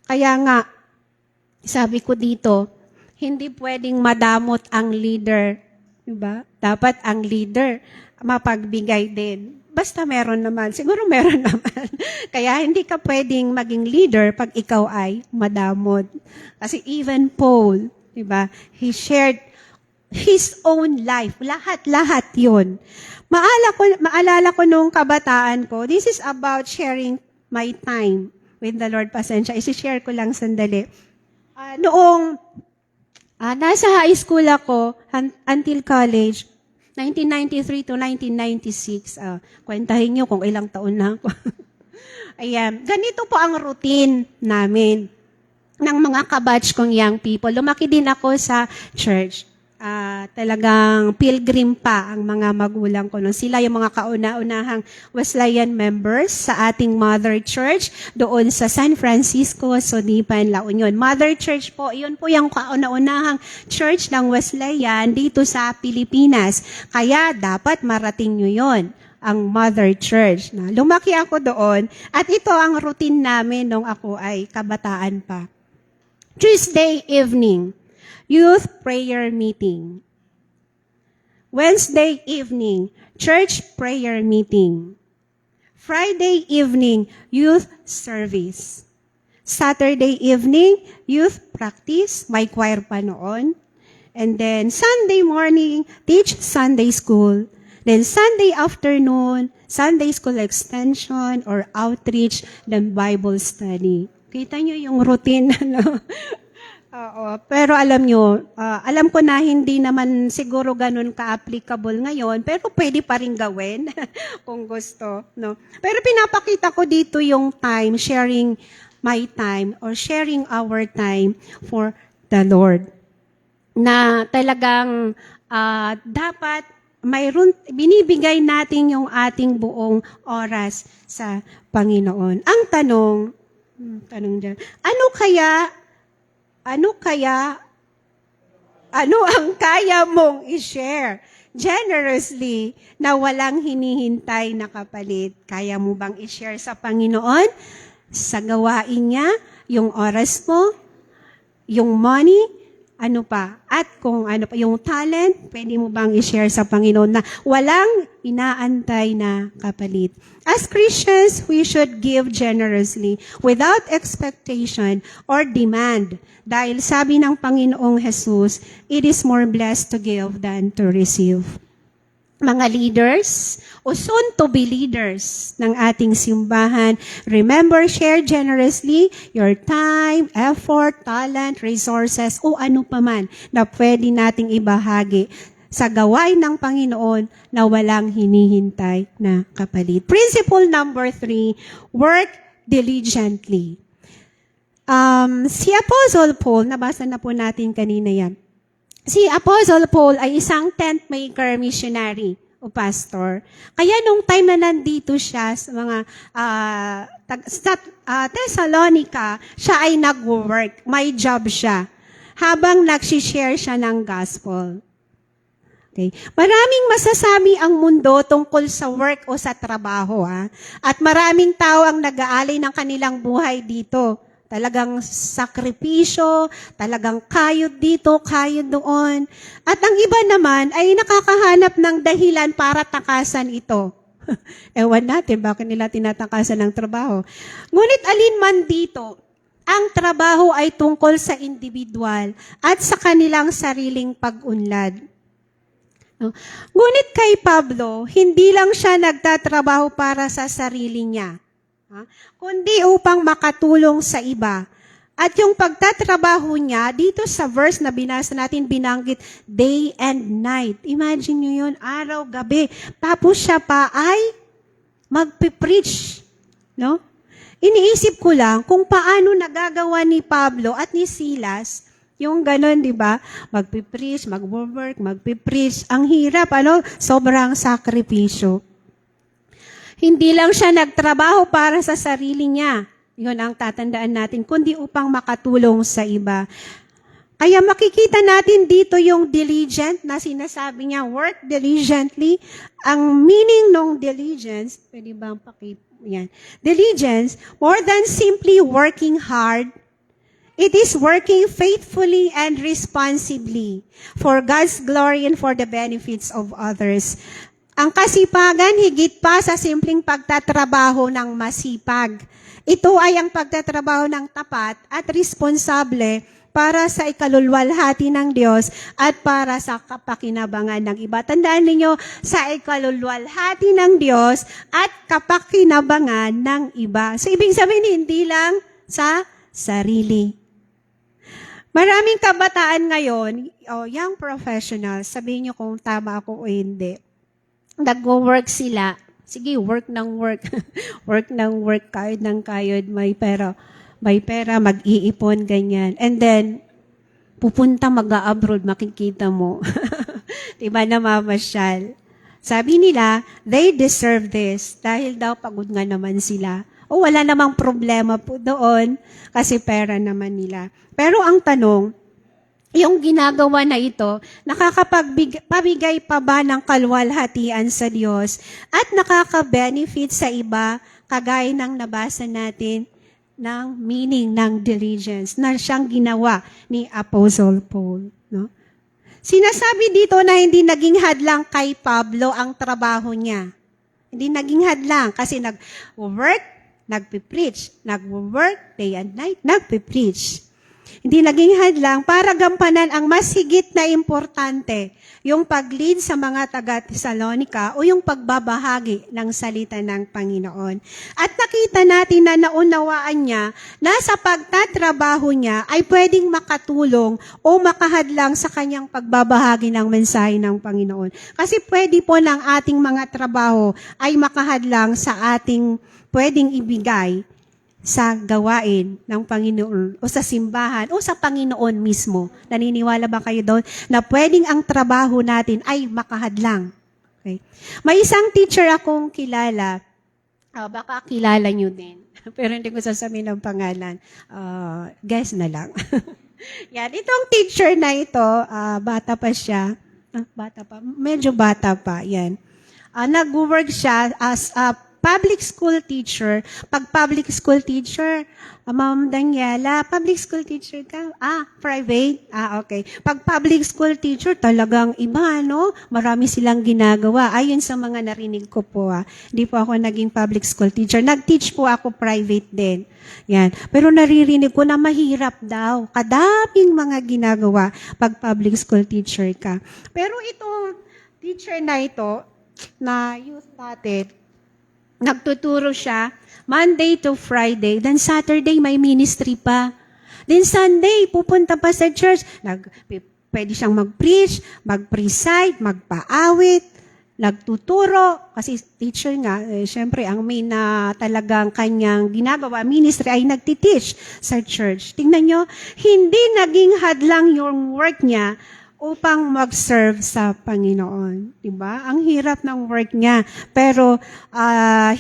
Kaya nga, sabi ko dito, hindi pwedeng madamot ang leader. Diba? Dapat ang leader mapagbigay din. Basta meron naman. Siguro meron naman. Kaya hindi ka pwedeng maging leader pag ikaw ay madamot. Kasi even Paul, diba? He shared his own life. Lahat yun. Maalala ko nung kabataan ko, this is about sharing my time with the Lord. Pasensya, isi-share ko lang sandali. Noong nasa high school ako until college, 1993 to 1996. Kwentahin nyo kung ilang taon na ako. Ayan. Ganito po ang routine namin ng mga kabatch kong young people. Lumaki din ako sa church. Talagang pilgrim pa ang mga magulang ko. Sila yung mga kauna-unahang Wesleyan members sa ating mother church doon sa San Francisco, Sodipan, La Union. Mother church po, yun po yung kauna-unahang church ng Wesleyan dito sa Pilipinas. Kaya dapat marating nyo yon ang mother church. Lumaki ako doon at ito ang routine namin nung ako ay kabataan pa. Tuesday evening, youth prayer meeting. Wednesday evening, church prayer meeting. Friday evening, youth service. Saturday evening, youth practice. May choir pa noon. And then Sunday morning, teach Sunday school. Then Sunday afternoon, Sunday school extension or outreach, then Bible study. Kita nyo yung routine, ano? Oo, pero alam nyo, alam ko na hindi naman siguro ganun ka-applicable ngayon, pero pwede pa rin gawin kung gusto. No? Pero pinapakita ko dito yung time, sharing my time or sharing our time for the Lord. Na talagang dapat binibigay natin yung ating buong oras sa Panginoon. Ang tanong dyan, ano ang kaya mong i-share generously na walang hinihintay na kapalit? Kaya mo bang i-share sa Panginoon? Sa gawain niya, yung oras mo, yung money, ano pa? At kung ano pa, yung talent, pwede mo bang i-share sa Panginoon na walang inaantay na kapalit? As Christians, we should give generously without expectation or demand. Dahil sabi ng Panginoong Jesus, it is more blessed to give than to receive. Mga leaders o soon-to-be leaders ng ating simbahan, remember, share generously your time, effort, talent, resources, o ano paman na pwede nating ibahagi sa gawain ng Panginoon na walang hinihintay na kapalit. Principle number 3, work diligently. Si Apostle Paul, nabasa na po natin kanina yan. Si Apostle Paul ay isang tent maker missionary o pastor. Kaya nung time na nandito siya sa mga Thessalonica, siya ay nag-work. May job siya. Habang nag-share siya ng gospel. Okay. Maraming masasabi ang mundo tungkol sa work o sa trabaho. At maraming tao ang nag-aalay ng kanilang buhay dito. Talagang sakripisyo, talagang kayod dito, kayod doon. At ang iba naman ay nakakahanap ng dahilan para takasan ito. Ewan natin bakit nila tinatakasan ng trabaho. Ngunit alinman dito, ang trabaho ay tungkol sa individual at sa kanilang sariling pag-unlad. No? Ngunit kay Pablo, hindi lang siya nagtatrabaho para sa sarili niya, kundi upang makatulong sa iba. At yung pagtatrabaho niya, dito sa verse na binasa natin, binanggit day and night. Imagine nyo yun, araw, gabi. Tapos siya pa ay magpipreach. No? Iniisip ko lang kung paano nagagawa ni Pablo at ni Silas, yung ganon, di ba? Magpipreach, mag-work, magpipreach. Ang hirap, sobrang sakripisyo. Hindi lang siya nagtrabaho para sa sarili niya. Yun ang tatandaan natin, kundi upang makatulong sa iba. Kaya makikita natin dito yung diligent na sinasabi niya, work diligently. Ang meaning ng diligence, pwede bang yan? Diligence, more than simply working hard, it is working faithfully and responsibly for God's glory and for the benefits of others. Ang kasipagan, higit pa sa simpleng pagtatrabaho ng masipag. Ito ay ang pagtatrabaho ng tapat at responsable para sa ikalulwalhati ng Diyos at para sa kapakinabangan ng iba. Tandaan ninyo, sa ikalulwalhati ng Diyos at kapakinabangan ng iba. So, ibig sabihin, hindi lang sa sarili. Maraming kabataan ngayon, young professionals, sabihin nyo kung tama ako o hindi. Nag-work sila. Sige, work ng work. Work ng work, kayod ng kayod, may pera, mag-iipon, ganyan. And then, pupunta mag-abroad, makikita mo. Diba, namamasyal. Sabi nila, they deserve this dahil daw pagod nga naman sila. O wala namang problema po doon kasi pera naman nila. Pero ang tanong, yung ginagawa na ito, nakakapabigay pa ba ng kalwalhatian sa Diyos at nakaka-benefit sa iba, kagaya ng nabasa natin ng meaning ng diligence na siyang ginawa ni Apostle Paul. No? Sinasabi dito na hindi naging hadlang kay Pablo ang trabaho niya. Hindi naging hadlang kasi nag-work, nagpipreach, nag-work, day and night, nagpipreach. Hindi naging hadlang para gampanan ang mas higit na importante, yung pag-lead sa mga taga-Thessalonica o yung pagbabahagi ng salita ng Panginoon. At nakita natin na naunawaan niya na sa pagtatrabaho niya ay pwedeng makatulong o makahadlang sa kanyang pagbabahagi ng mensahe ng Panginoon. Kasi pwede po ng ating mga trabaho ay makahadlang sa ating pwedeng ibigay sa gawain ng Panginoon o sa simbahan o sa Panginoon mismo. Naniniwala ba kayo doon na pwedeng ang trabaho natin ay makahadlang? Okay. May isang teacher akong kilala, baka kilala nyo din, pero hindi ko sasabihin ng pangalan. Guess na lang. Yan, itong teacher na ito, bata pa siya, medyo bata pa, yan. Nag-work siya as a public school teacher. Pag public school teacher, Ma'am Daniela, public school teacher ka? Private? Okay. Pag public school teacher, talagang iba, no? Marami silang ginagawa. Ayon sa mga narinig ko po, Hindi po ako naging public school teacher. Nag-teach po ako private din. Yan. Pero naririnig ko na mahirap daw. Kadaming mga ginagawa pag public school teacher ka. Pero itong teacher na ito, na youth natin, nagtuturo siya Monday to Friday, then Saturday may ministry pa. Then Sunday, pupunta pa sa church. Pwede siyang mag-preach, mag-preside, magpaawit, nagtuturo. Kasi teacher nga, syempre, ang main na talagang kanyang ginagawa, ministry, ay nagtiteach sa church. Tingnan nyo, hindi naging hadlang yung work niya upang mag-serve sa Panginoon. Diba? Ang hirap ng work niya. Pero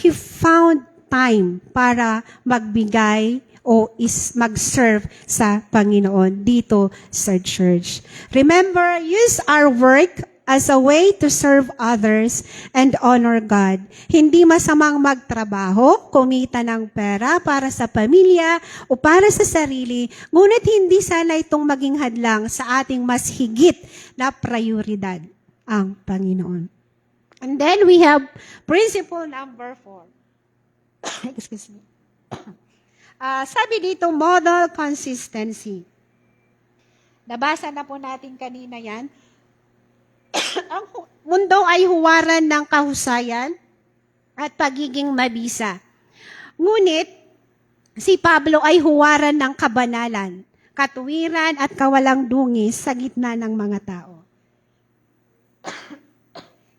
he found time para magbigay o mag-serve sa Panginoon dito sa church. Remember, use our work as a way to serve others and honor God. Hindi masamang magtrabaho, kumita ng pera para sa pamilya o para sa sarili, ngunit hindi sana itong maging hadlang sa ating mas higit na prioridad, ang Panginoon. And then we have principle number 4. Excuse me. Sabi dito, model consistency. Nabasa na po natin kanina yan. Ang mundo ay huwaran ng kahusayan at pagiging mabisa. Ngunit, si Pablo ay huwaran ng kabanalan, katuwiran at kawalang dungis sa gitna ng mga tao.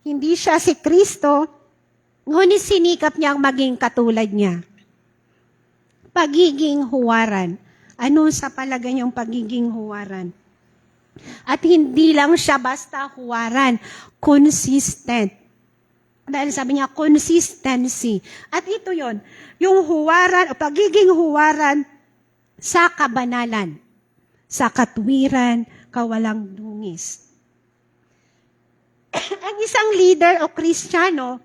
Hindi siya si Kristo, ngunit sinikap niyang maging katulad niya. Pagiging huwaran. Ano sa palagay niyong pagiging huwaran? At hindi lang siya basta huwaran, consistent. Dahil sabi niya, consistency. At ito yon, yung huwaran, o pagiging huwaran sa kabanalan, sa katwiran, kawalang dungis. Ang isang leader o Kristiyano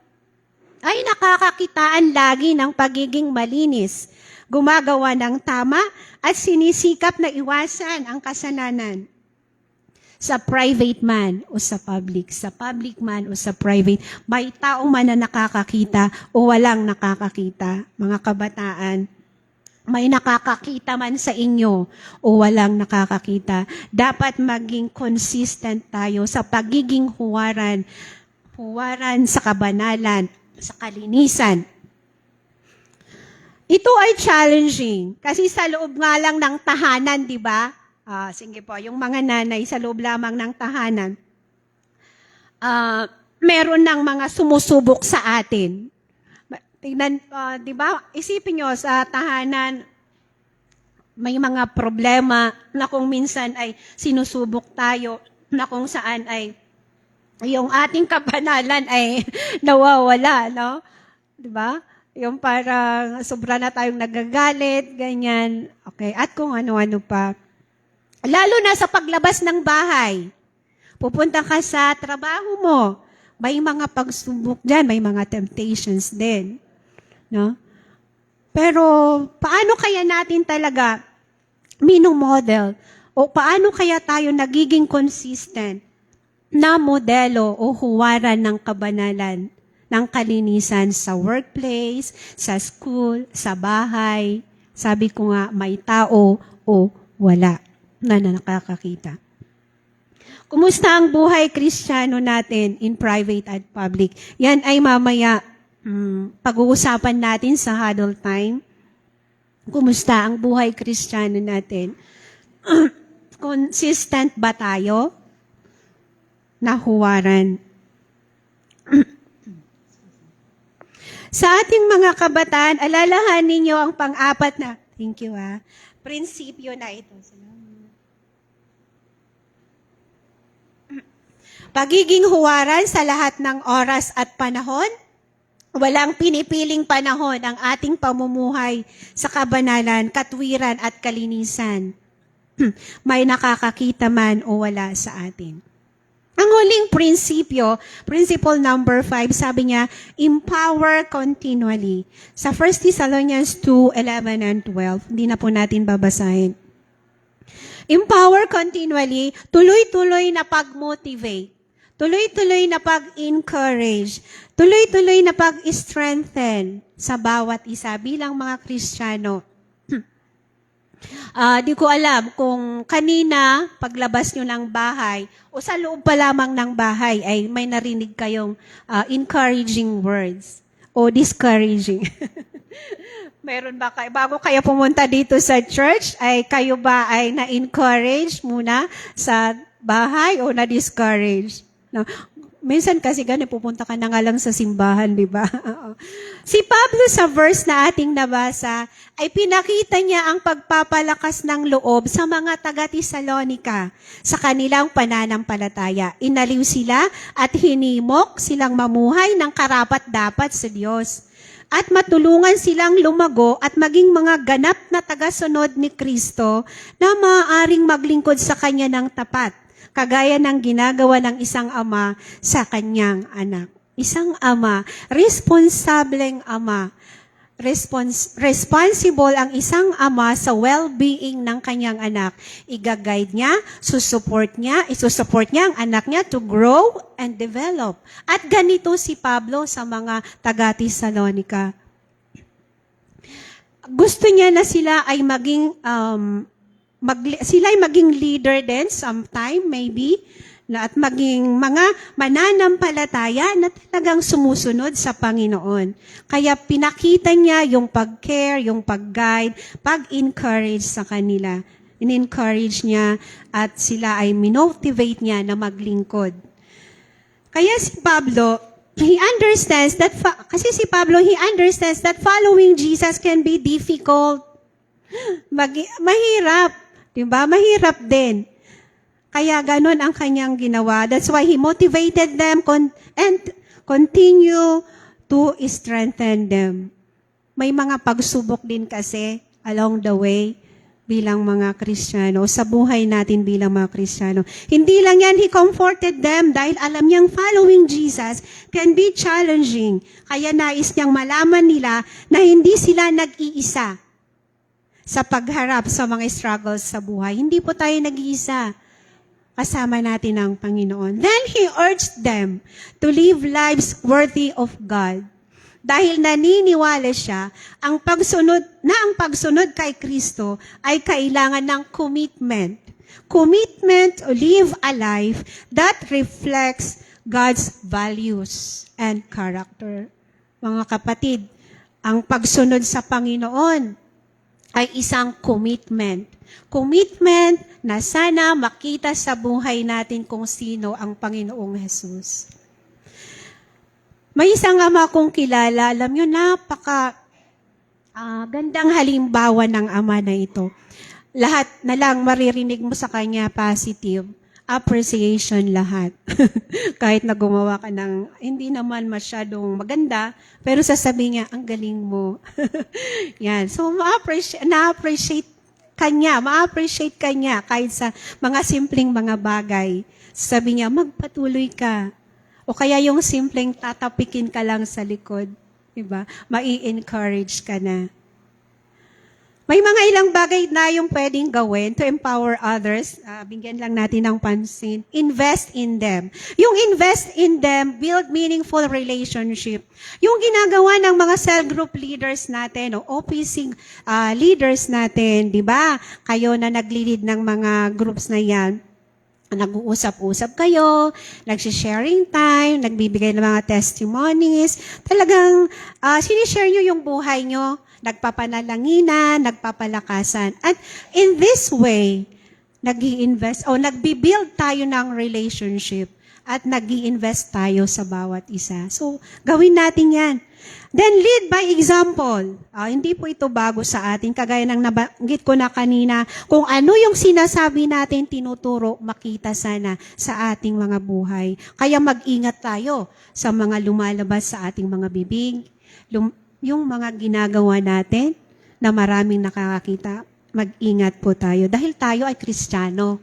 ay nakakakitaan lagi ng pagiging malinis, gumagawa ng tama, at sinisikap na iwasan ang kasalanan. Sa private man o sa public man o sa private, may tao man na nakakakita o walang nakakakita. Mga kabataan, may nakakakita man sa inyo o walang nakakakita. Dapat maging consistent tayo sa pagiging huwaran sa kabanalan, sa kalinisan. Ito ay challenging kasi sa loob nga lang ng tahanan, di ba? Sige po, yung mga nanay sa loob lamang ng tahanan, meron ng mga sumusubok sa atin. Tingnan, di ba? Isipin nyo, sa tahanan, may mga problema na kung minsan ay sinusubok tayo, na kung saan ay yung ating kabanalan ay nawawala, no? Di ba? Yung parang sobra na tayong nagagalit, ganyan. Okay, at kung ano-ano pa. Lalo na sa paglabas ng bahay. Pupunta ka sa trabaho mo. May mga pagsubok dyan, may mga temptations din. No? Pero paano kaya natin talaga minomodel? O paano kaya tayo nagiging consistent na modelo o huwaran ng kabanalan, ng kalinisan sa workplace, sa school, sa bahay? Sabi ko nga, may tao o wala na nakakakita. Kumusta ang buhay Kristiyano natin in private at public? Yan ay mamaya pag-uusapan natin sa huddle time. Kumusta ang buhay Kristiyano natin? Consistent ba tayo na huwaran? Sa ating mga kabataan, alalahanin ninyo ang pang-apat na, thank you prinsipyo na ito. Pagiging huwaran sa lahat ng oras at panahon, walang pinipiling panahon ang ating pamumuhay sa kabanalan, katwiran at kalinisan. May nakakakita man o wala sa atin. Ang huling prinsipyo, principle number 5, sabi niya, empower continually. Sa 1 Thessalonians 2:11 and 12, hindi na po natin babasahin. Empower continually, tuloy-tuloy na pag-motivate. Tuloy-tuloy na pag-encourage, tuloy-tuloy na pag-strengthen sa bawat isa bilang mga Kristiyano. Di ko alam kung kanina paglabas nyo ng bahay o sa loob pa lamang ng bahay ay may narinig kayong encouraging words o discouraging. Meron ba kayo? Bago kayo pumunta dito sa church, ay kayo ba ay na-encourage muna sa bahay o na-discourage? No. Minsan kasi ganun, pupunta ka na nga lang sa simbahan, di ba? Si Pablo sa verse na ating nabasa, ay pinakita niya ang pagpapalakas ng loob sa mga taga-Tesalonika sa kanilang pananampalataya. Inaliw sila at hinimok silang mamuhay ng karapat-dapat sa Diyos. at matulungan silang lumago at maging mga ganap na tagasunod ni Kristo na maaaring maglingkod sa Kanya ng tapat, kagaya ng ginagawa ng isang ama sa kanyang anak. Isang ama, responsableng ama. Responsible ang isang ama sa well-being ng kanyang anak. Iga-guide niya, isusupport niya ang anak niya to grow and develop. At ganito si Pablo sa mga taga-Tesalonica. Gusto niya na sila ay maging leader din sometime maybe, at maging mga mananampalataya na talagang sumusunod sa Panginoon. Kaya pinakita niya yung pag-care, yung pag-guide, pag-encourage sa kanila. In-encourage niya at sila ay minotivate niya na maglingkod. Kaya si Pablo, he understands that following Jesus can be difficult. Mahirap. Diba? Mahirap din. Kaya ganon ang kanyang ginawa. That's why he motivated them and continue to strengthen them. May mga pagsubok din kasi along the way bilang mga Kristiyano, sa buhay natin bilang mga Kristiyano. Hindi lang yan, he comforted them dahil alam niyang following Jesus can be challenging. Kaya nais niyang malaman nila na hindi sila nag-iisa sa pagharap sa mga struggles sa buhay. Hindi po tayo nag-iisa. Kasama natin ang Panginoon. Then he urged them to live lives worthy of God. Dahil naniniwala siya ang pagsunod kay Kristo ay kailangan ng commitment. Commitment to live a life that reflects God's values and character. Mga kapatid, ang pagsunod sa Panginoon ay isang commitment. Commitment na sana makita sa buhay natin kung sino ang Panginoong Jesus. May isang ama kong kilala, alam nyo, gandang halimbawa ng ama na ito. Lahat na lang maririnig mo sa kanya positive. Appreciation lahat. Kahit na gumawa ka ng hindi naman masyadong maganda, pero sasabihin niya, ang galing mo. Yan. So, ma-appreciate kanya kahit sa mga simpleng mga bagay. Sabi niya, magpatuloy ka. O kaya yung simpleng tatapikin ka lang sa likod. Diba? Mai-encourage ka na. May mga ilang bagay na yung pwedeng gawin to empower others. Bigyan lang natin ng pansin. Invest in them. Yung invest in them, build meaningful relationship. Yung ginagawa ng mga cell group leaders natin, o OPC leaders natin, di ba? Kayo na nag-lead ng mga groups na yan. Nag-uusap-usap kayo, nag-sharing time, nagbibigay ng mga testimonies. Talagang sinishare nyo yung buhay nyo. Nagpapanalanginan, nagpapalakasan. At in this way, nag-i-invest o nagbi-build tayo ng relationship at nag-i-invest tayo sa bawat isa. So, gawin natin yan. Then, lead by example. Hindi po ito bago sa atin. Kagaya ng nabanggit ko na kanina, kung ano yung sinasabi natin, tinuturo, makita sana sa ating mga buhay. Kaya mag-ingat tayo sa mga lumalabas sa ating mga bibig, yung mga ginagawa natin na maraming nakakakita, mag-ingat po tayo dahil tayo ay Kristiyano.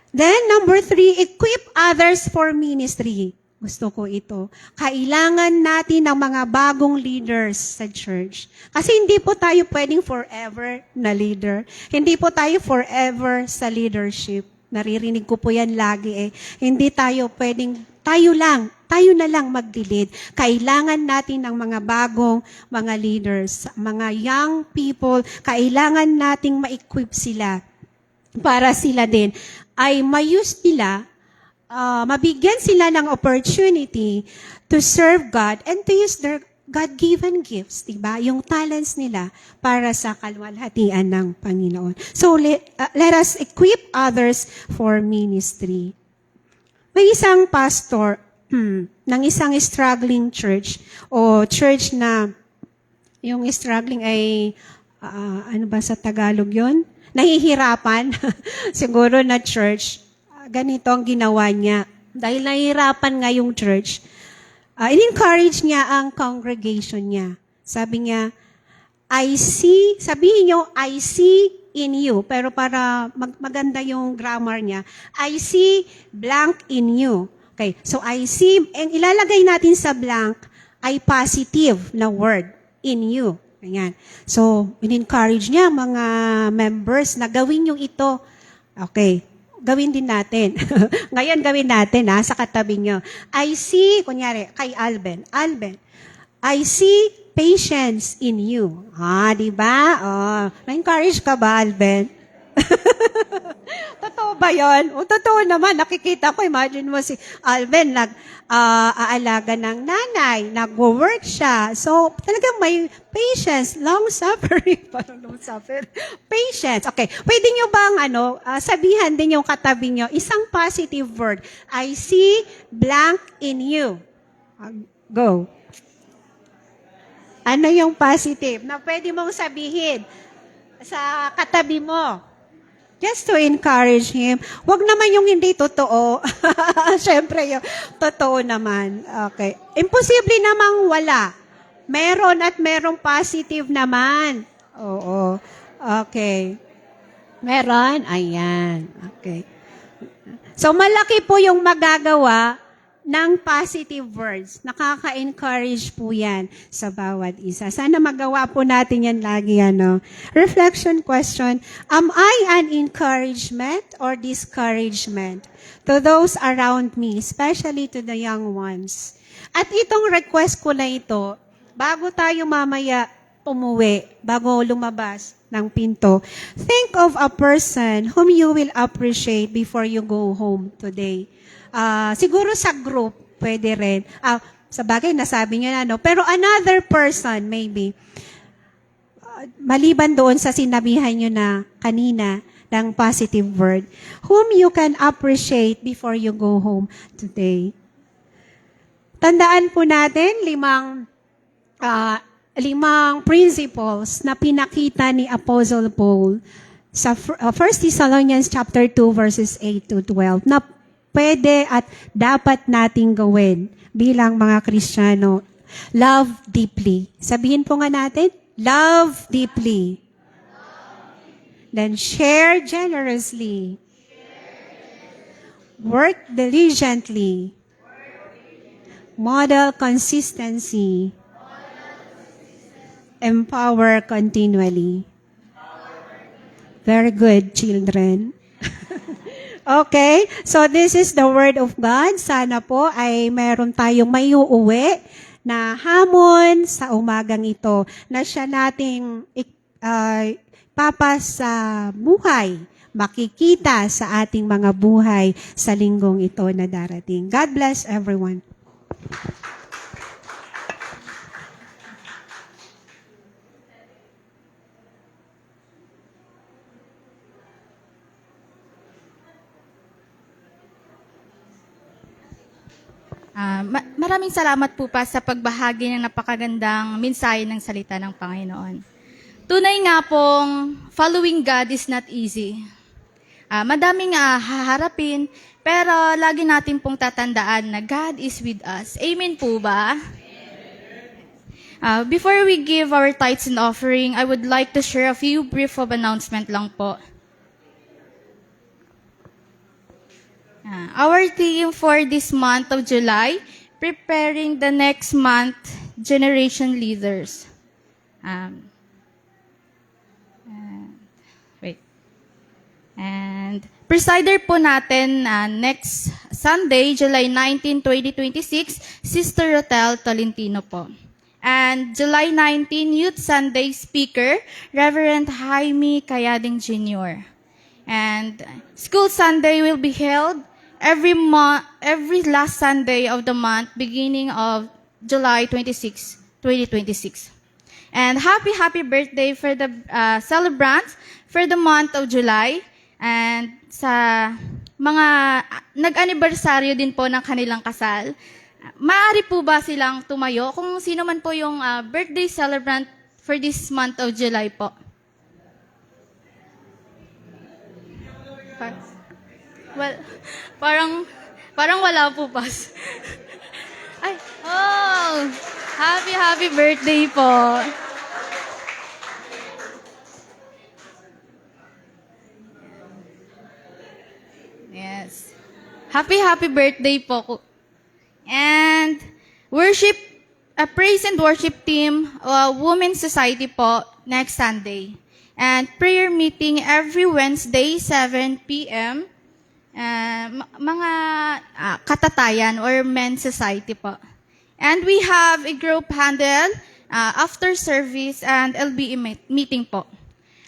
Then, number 3, equip others for ministry. Gusto ko ito. Kailangan natin ng mga bagong leaders sa church. Kasi hindi po tayo pwedeng forever na leader. Hindi po tayo forever sa leadership. Naririnig ko po yan lagi Hindi tayo pwedeng, tayo na lang mag-lead. Kailangan natin ng mga bagong mga leaders, mga young people, kailangan nating ma-equip sila para sila din ay mayus nila, mabigyan sila ng opportunity to serve God and to use their God-given gifts, diba? Yung talents nila para sa kalwalhatian ng Panginoon. So, let us equip others for ministry. May isang pastor ng isang struggling church o church na yung struggling ay ano ba sa Tagalog yon? Nahihirapan. Siguro na church. Ganito ang ginawa niya. Dahil nahihirapan nga yung church, in-encourage niya ang congregation niya. Sabi niya, I see, sabihin niyo, I see in you. Pero para maganda yung grammar niya, I see blank in you. Okay, so I see, and ilalagay natin sa blank ay positive na word, in you. Ayan. So, in-encourage niya mga members na gawin yung ito. Okay, gawin din natin. Ngayon gawin natin sa katabi niyo. I see, kunyari, kay Alben, I see patience in you. Di ba? Na-encourage ka ba, Alben? Totoo ba yun? Totoo naman. Nakikita ko, imagine mo si Alben, aalaga ng nanay, nag-work siya. So, talagang may patience, long-suffering. Parang long-suffering. Patience. Okay. Pwede nyo bang, sabihan din yung katabi nyo, isang positive word. I see blank in you. Go. Ano yung positive na pwede mong sabihin sa katabi mo? Just to encourage him. Huwag naman yung hindi totoo. Siyempre, yung totoo naman. Okay. Imposible namang wala. Meron at merong positive naman. Oo. Okay. Meron? Ayan. Okay. So, malaki po yung magagawa ng positive words. Nakaka-encourage po yan sa bawat isa. Sana magawa po natin yan lagi, Reflection question, am I an encouragement or discouragement to those around me, especially to the young ones? At itong request ko na ito, bago tayo mamaya umuwi, bago lumabas ng pinto, think of a person whom you will appreciate before you go home today. Siguro sa group, pwede rin. Sa bagay, nasabi niyo na, pero another person, maybe, maliban doon sa sinabihan niyo na kanina, ng positive word, whom you can appreciate before you go home today. Tandaan po natin, limang principles na pinakita ni Apostle Paul sa 1 Thessalonians chapter 2 verses 8 to 12 na pwede at dapat nating gawin bilang mga Kristiyano. Love deeply. Sabihin po nga natin, love deeply. Then share generously. Work diligently. Model consistency. Empower continually. Very good, children. Okay, so this is the Word of God. Sana po ay meron tayong may uuwi na hamon sa umagang ito na siya nating papas sa buhay, makikita sa ating mga buhay sa linggong ito na darating. God bless everyone. Maraming salamat po pa sa pagbahagi ng napakagandang mensahe ng salita ng Panginoon. Tunay nga pong following God is not easy. Madaming haharapin, pero lagi natin pong tatandaan na God is with us. Amen po ba? Before we give our tithes and offering, I would like to share a few brief of announcement lang po. Our theme for this month of July, preparing the next month generation leaders. And presider po natin next Sunday, July 19, 2026, Sister Rotel Tolentino po. And July 19, Youth Sunday speaker, Reverend Jaime Kayading Jr. And School Sunday will be held every last Sunday of the month, beginning of July 26, 2026. And happy birthday for the celebrants for the month of July. And sa mga nag-anibersaryo din po ng kanilang kasal, maaari po ba silang tumayo kung sino man po yung birthday celebrant for this month of July po? Well, parang wala po pas. Ay, oh! Happy birthday po. Yes. Happy birthday po. And praise and worship team, Women's Society po, next Sunday. And prayer meeting every Wednesday, 7 p.m. Mga katatayan or men's society po. And we have a group handle after service and LBE meeting po.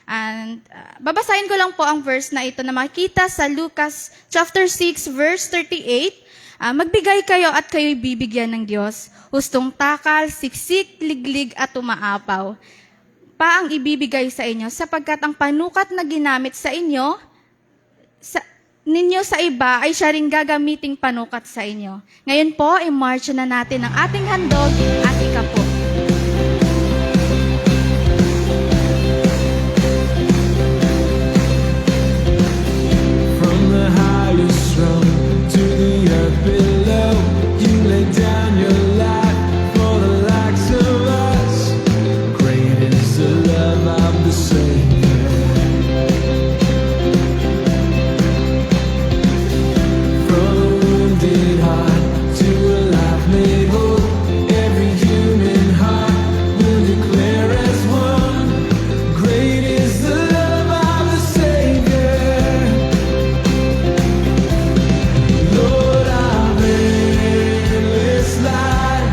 And babasahin ko lang po ang verse na ito na makikita sa Lucas chapter 6 verse 38. Magbigay kayo at kayo'y bibigyan ng Diyos. Hustong takal, siksik, liglig at umaapaw. Pa ang ibibigay sa inyo sapagkat ang panukat na ginamit sa inyo, ninyo sa iba ay siya rin gagamiting panukat sa inyo. Ngayon po, i-march na natin ang ating handog at ikapo. From the highest rung to the earth below, you lay down your life for the likes of us. Great is the love of the Savior. From a wounded heart to a life made whole, every human heart will declare as one. Great is the love of the Savior. Lord, I'm endless light.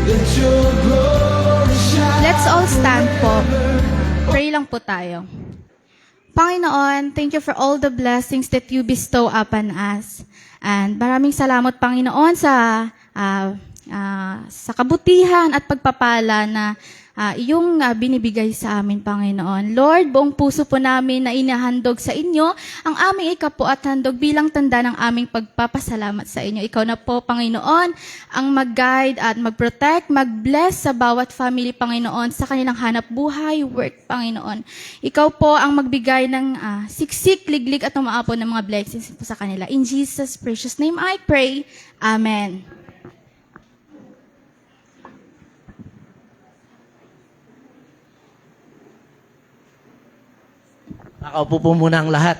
Let your glory shine. Let's all stand po. Pray lang po tayo. Panginoon, thank you for all the blessings that you bestow upon us. And maraming salamat, Panginoon, sa kabutihan at pagpapala na iyong binibigay sa amin, Panginoon. Lord, buong puso po namin na inahandog sa inyo ang aming ikapo at handog bilang tanda ng aming pagpapasalamat sa inyo. Ikaw na po, Panginoon, ang mag-guide at mag-protect, mag-bless sa bawat family, Panginoon, sa kanilang hanap buhay, work, Panginoon. Ikaw po ang magbigay ng siksik, liglig at umaapo ng mga blessings po sa kanila. In Jesus' precious name I pray. Amen. Nakaupo po muna ang lahat.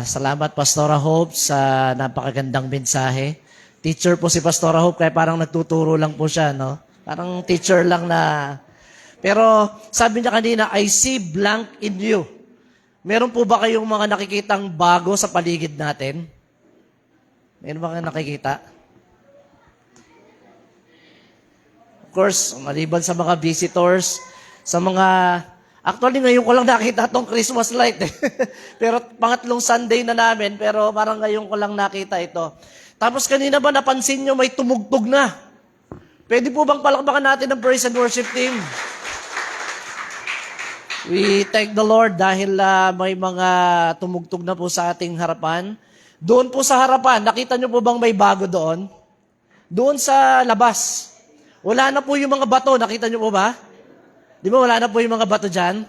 Salamat, Pastora Hope, sa napakagandang mensahe. Teacher po si Pastora Hope, kaya parang nagtuturo lang po siya, no? Parang teacher lang na... Pero sabi niya kanina, I see blank in you. Meron po ba kayong mga nakikitang bago sa paligid natin? Meron ba kayong nakikita? Of course, maliban sa mga visitors, sa mga... Actually, ngayon ko lang nakita itong Christmas light. Pero pangatlong Sunday na namin, pero parang ngayon ko lang nakita ito. Tapos kanina ba napansin nyo may tumugtog na? Pwede po bang palakpakan natin ang praise and worship team? We thank the Lord dahil may mga tumugtog na po sa ating harapan. Doon po sa harapan, nakita nyo po bang may bago doon? Doon sa labas. Wala na po yung mga bato, nakita nyo po ba? Di ba wala na po yung mga bato dyan?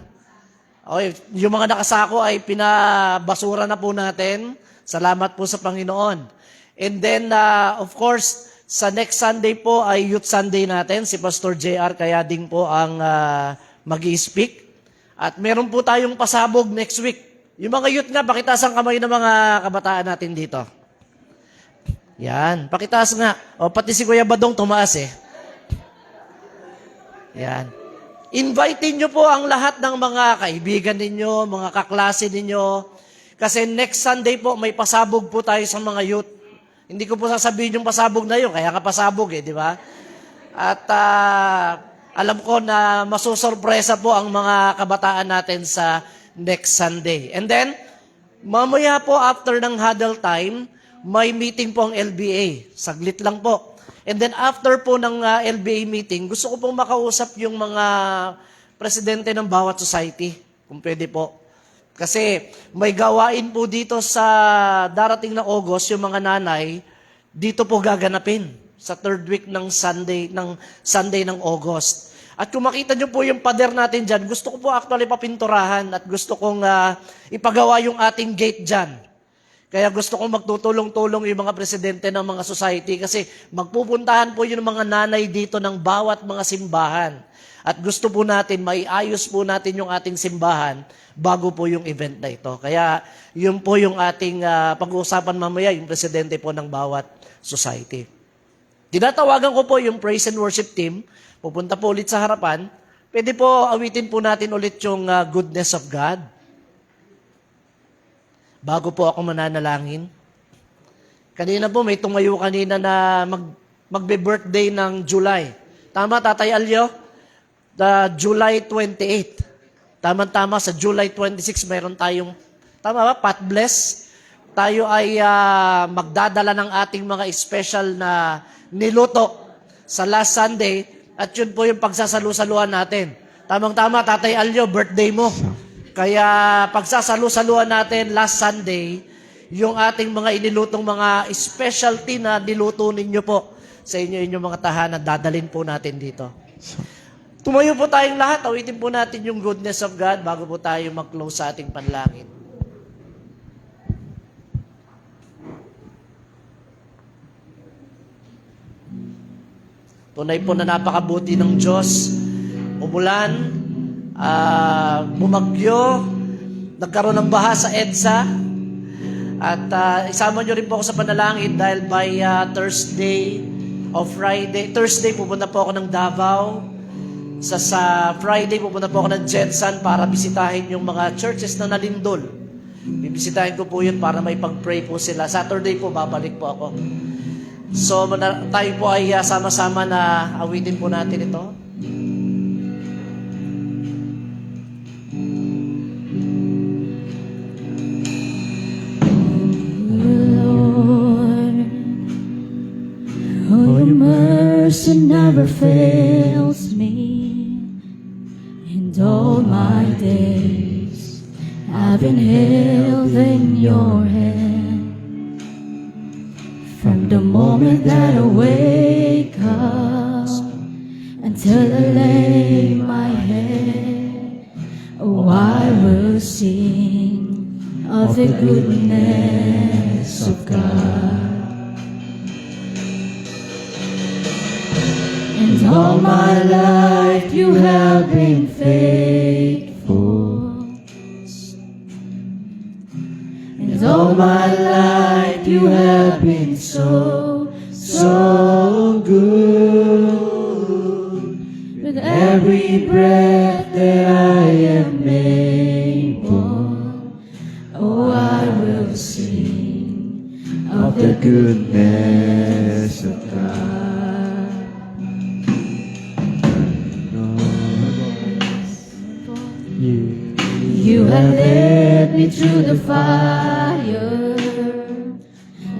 Okay, yung mga nakasako ay pinabasura na po natin. Salamat po sa Panginoon. And then, of course, sa next Sunday po ay Youth Sunday natin. Si Pastor JR kaya din po ang mag-i-speak. At meron po tayong pasabog next week. Yung mga youth nga, pakitaas ang kamay ng mga kabataan natin dito. Yan, pakitaas nga. O, pati si Kuya Badong tumaas eh. Yan. Invite niyo po ang lahat ng mga kaibigan ninyo, mga kaklase ninyo. Kasi next Sunday po, may pasabog po tayo sa mga youth. Hindi ko po sasabihin yung pasabog na yun, kaya nga pasabog eh, di ba? At alam ko na masusurpresa po ang mga kabataan natin sa next Sunday. And then, mamaya po after ng huddle time, may meeting po ang LBA. Saglit lang po. And then after po ng LBA meeting, gusto ko pong makausap yung mga presidente ng bawat society, kung pwede po. Kasi may gawain po dito sa darating na August, yung mga nanay, dito po gaganapin sa third week ng Sunday ng August. At kung makita nyo po yung pader natin dyan, gusto ko po actually papinturahan at gusto kong ipagawa yung ating gate dyan. Kaya gusto kong magtutulong-tulong yung mga presidente ng mga society kasi magpupuntahan po yung mga nanay dito ng bawat mga simbahan. At gusto po natin, maiayos po natin yung ating simbahan bago po yung event na ito. Kaya yun po yung ating pag-uusapan mamaya, yung presidente po ng bawat society. Tinatawagan ko po yung praise and worship team. Pupunta po ulit sa harapan. Pwede po awitin po natin ulit yung goodness of God. Bago po ako mananalangin. Kanina po may tumayo kanina na magbe-birthday ng July. Tama, Tatay Alyo? July 28. Tama-tama, sa July 26 mayroon tayong, tama ba, Pat Bless? Tayo ay magdadala ng ating mga special na niluto sa last Sunday at yun po yung pagsasalu-saluhan natin. Tamang-tama, Tatay Alyo, birthday mo. Kaya pagsasalu-saluhan natin last Sunday, yung ating mga inilutong mga specialty na niluto ninyo po sa inyong mga tahanan, dadalhin po natin dito. Tumayo po tayong lahat, awitin po natin yung goodness of God bago po tayo mag-close sa ating panalangin. Tunay po na napakabuti ng Diyos. Umulan, bumagyo, nagkaroon ng baha sa EDSA, at isama nyo rin po ako sa panalangin dahil by Thursday pupunta po ako ng Davao. Sa Friday, pupunta po ako ng Jensan para bisitahin yung mga churches na nalindol. Bibisitahin ko po yun para may pag-pray po sila. Saturday po, babalik po ako. So, tayo po ay sama-sama na awitin po natin ito. Oh, your mercy never fails me. And all my days I've been held in your hand. From the moment that I wake up until I lay my head, oh, I will sing of the goodness of God. And all my life you have been faithful. And all my life you have been so, so good. With every breath that I am able, oh, I will sing of the goodness of God. You have led me through the fire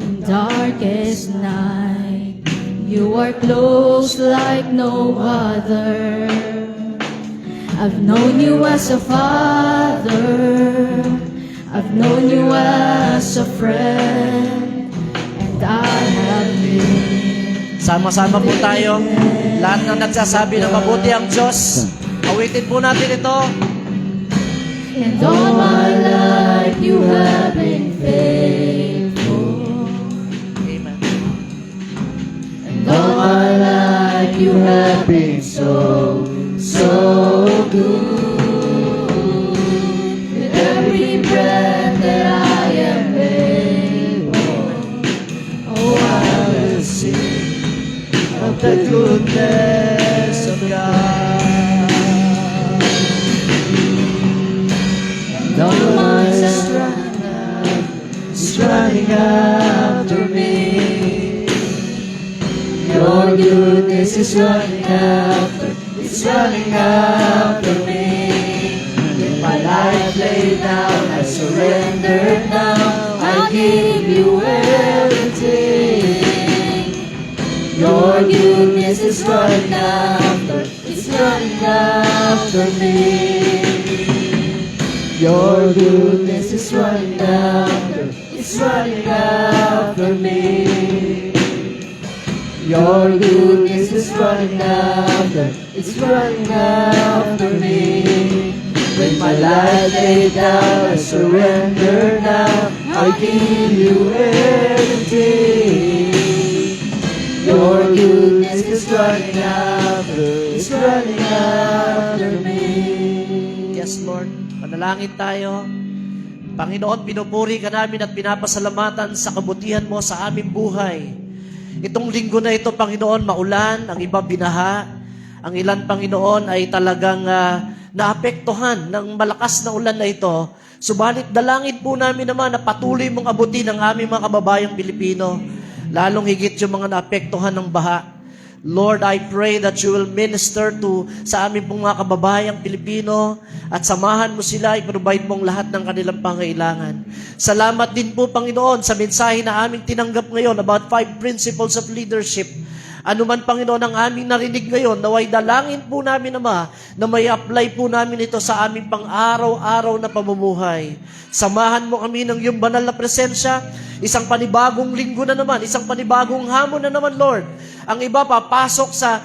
and darkest night. You are close like no other. I've known you as a father. I've known you as a friend. And I have been. Sama-sama po tayo. Lahat ng nagsasabi na mabuti ang Diyos. Awitin po natin ito. And all my life you have been faithful. Amen. And all my life you have been so, so good. With every breath that I am able, oh, I will sing of the goodness of God. All my strength is running after me. Your goodness is running after, it's running after me. With my life laid down, I surrender now. I give you everything. Your goodness is running after, it's running after me. Your goodness is running after, it's running after me. Your goodness is running after, it's running after me. With my life laid down, I surrender now. I give you everything. Your goodness is running after me. Yes, Lord. Manalangin tayo. Panginoon, pinupuri ka namin at pinapasalamatan sa kabutihan mo sa aming buhay. Itong linggo na ito, Panginoon, maulan, ang iba binaha. Ang ilan, Panginoon, ay talagang naapektuhan ng malakas na ulan na ito. Subalit, dalangin po namin naman na patuloy mong abutin ang aming mga kababayang Pilipino, lalong higit yung mga naapektuhan ng baha. Lord, I pray that you will minister sa aming pong mga kababayang Pilipino at samahan mo sila, i-provide mong lahat ng kanilang pangailangan. Salamat din po, Panginoon, sa mensahe na aming tinanggap ngayon about 5 principles of leadership. Ano man, Panginoon, ang aming narinig ngayon, naway dalangin po namin, Ama, na may apply po namin ito sa aming pang-araw-araw na pamumuhay. Samahan mo kami ng iyong banal na presensya. Isang panibagong linggo na naman, isang panibagong hamon na naman, Lord. Ang iba papasok sa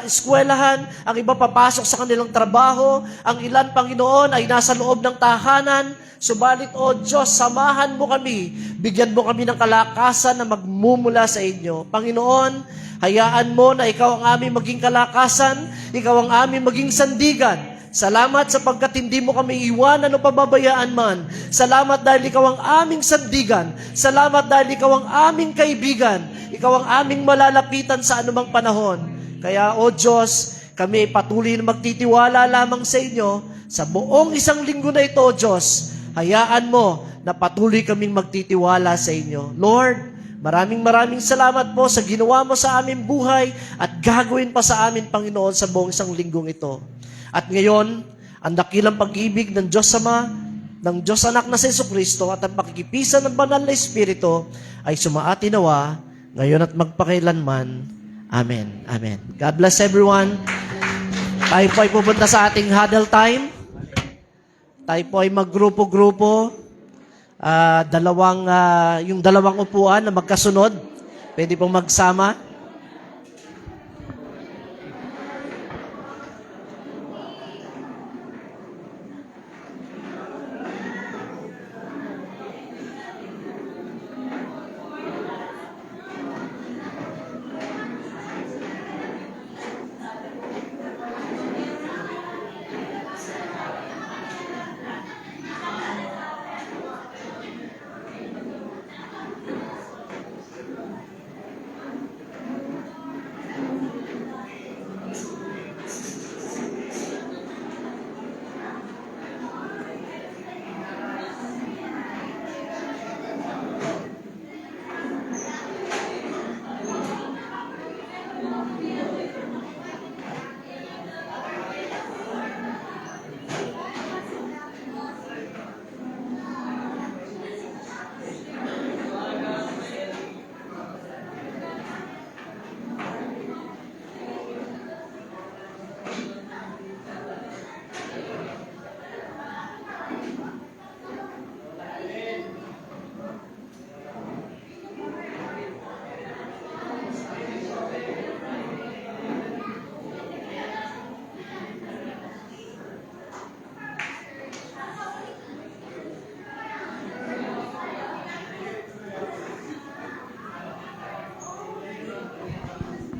eskwelahan, ang iba papasok sa kanilang trabaho, ang ilan, Panginoon, ay nasa loob ng tahanan. Subalit, O Diyos, samahan mo kami, bigyan mo kami ng kalakasan na magmumula sa inyo. Panginoon, hayaan mo na ikaw ang aming maging kalakasan, ikaw ang aming maging sandigan. Salamat sapagkat hindi mo kami iwanan o pababayaan man. Salamat dahil ikaw ang aming sandigan. Salamat dahil ikaw ang aming kaibigan. Ikaw ang aming malalapitan sa anumang panahon. Kaya, O Diyos, kami patuloy na magtitiwala lamang sa inyo. Sa buong isang linggo na ito, O Diyos, hayaan mo na patuloy kaming magtitiwala sa inyo. Lord, maraming salamat po sa ginawa mo sa aming buhay at gagawin pa sa amin, Panginoon, sa buong isang linggong ito. At ngayon, ang dakilang pag-ibig ng Diyos Ama, ng Diyos Anak na si Jesucristo at ang pakikipisan ng Banal na Espiritu ay sumaati nawa, ngayon at magpakailanman. Amen. Amen. God bless everyone. Tayo po ay pupunta sa ating huddle time. Tayo po ay maggrupo-grupo. Yung dalawang upuan na magkasunod, pwede pong magsama.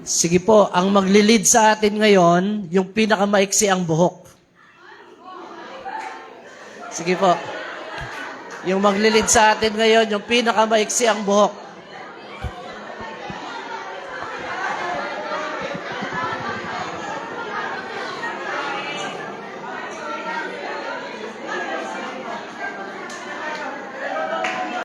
Sige po, ang maglilid sa atin ngayon, yung pinakamaiksi ang buhok. Sige po. Yung maglilid sa atin ngayon, yung pinakamaiksi ang buhok.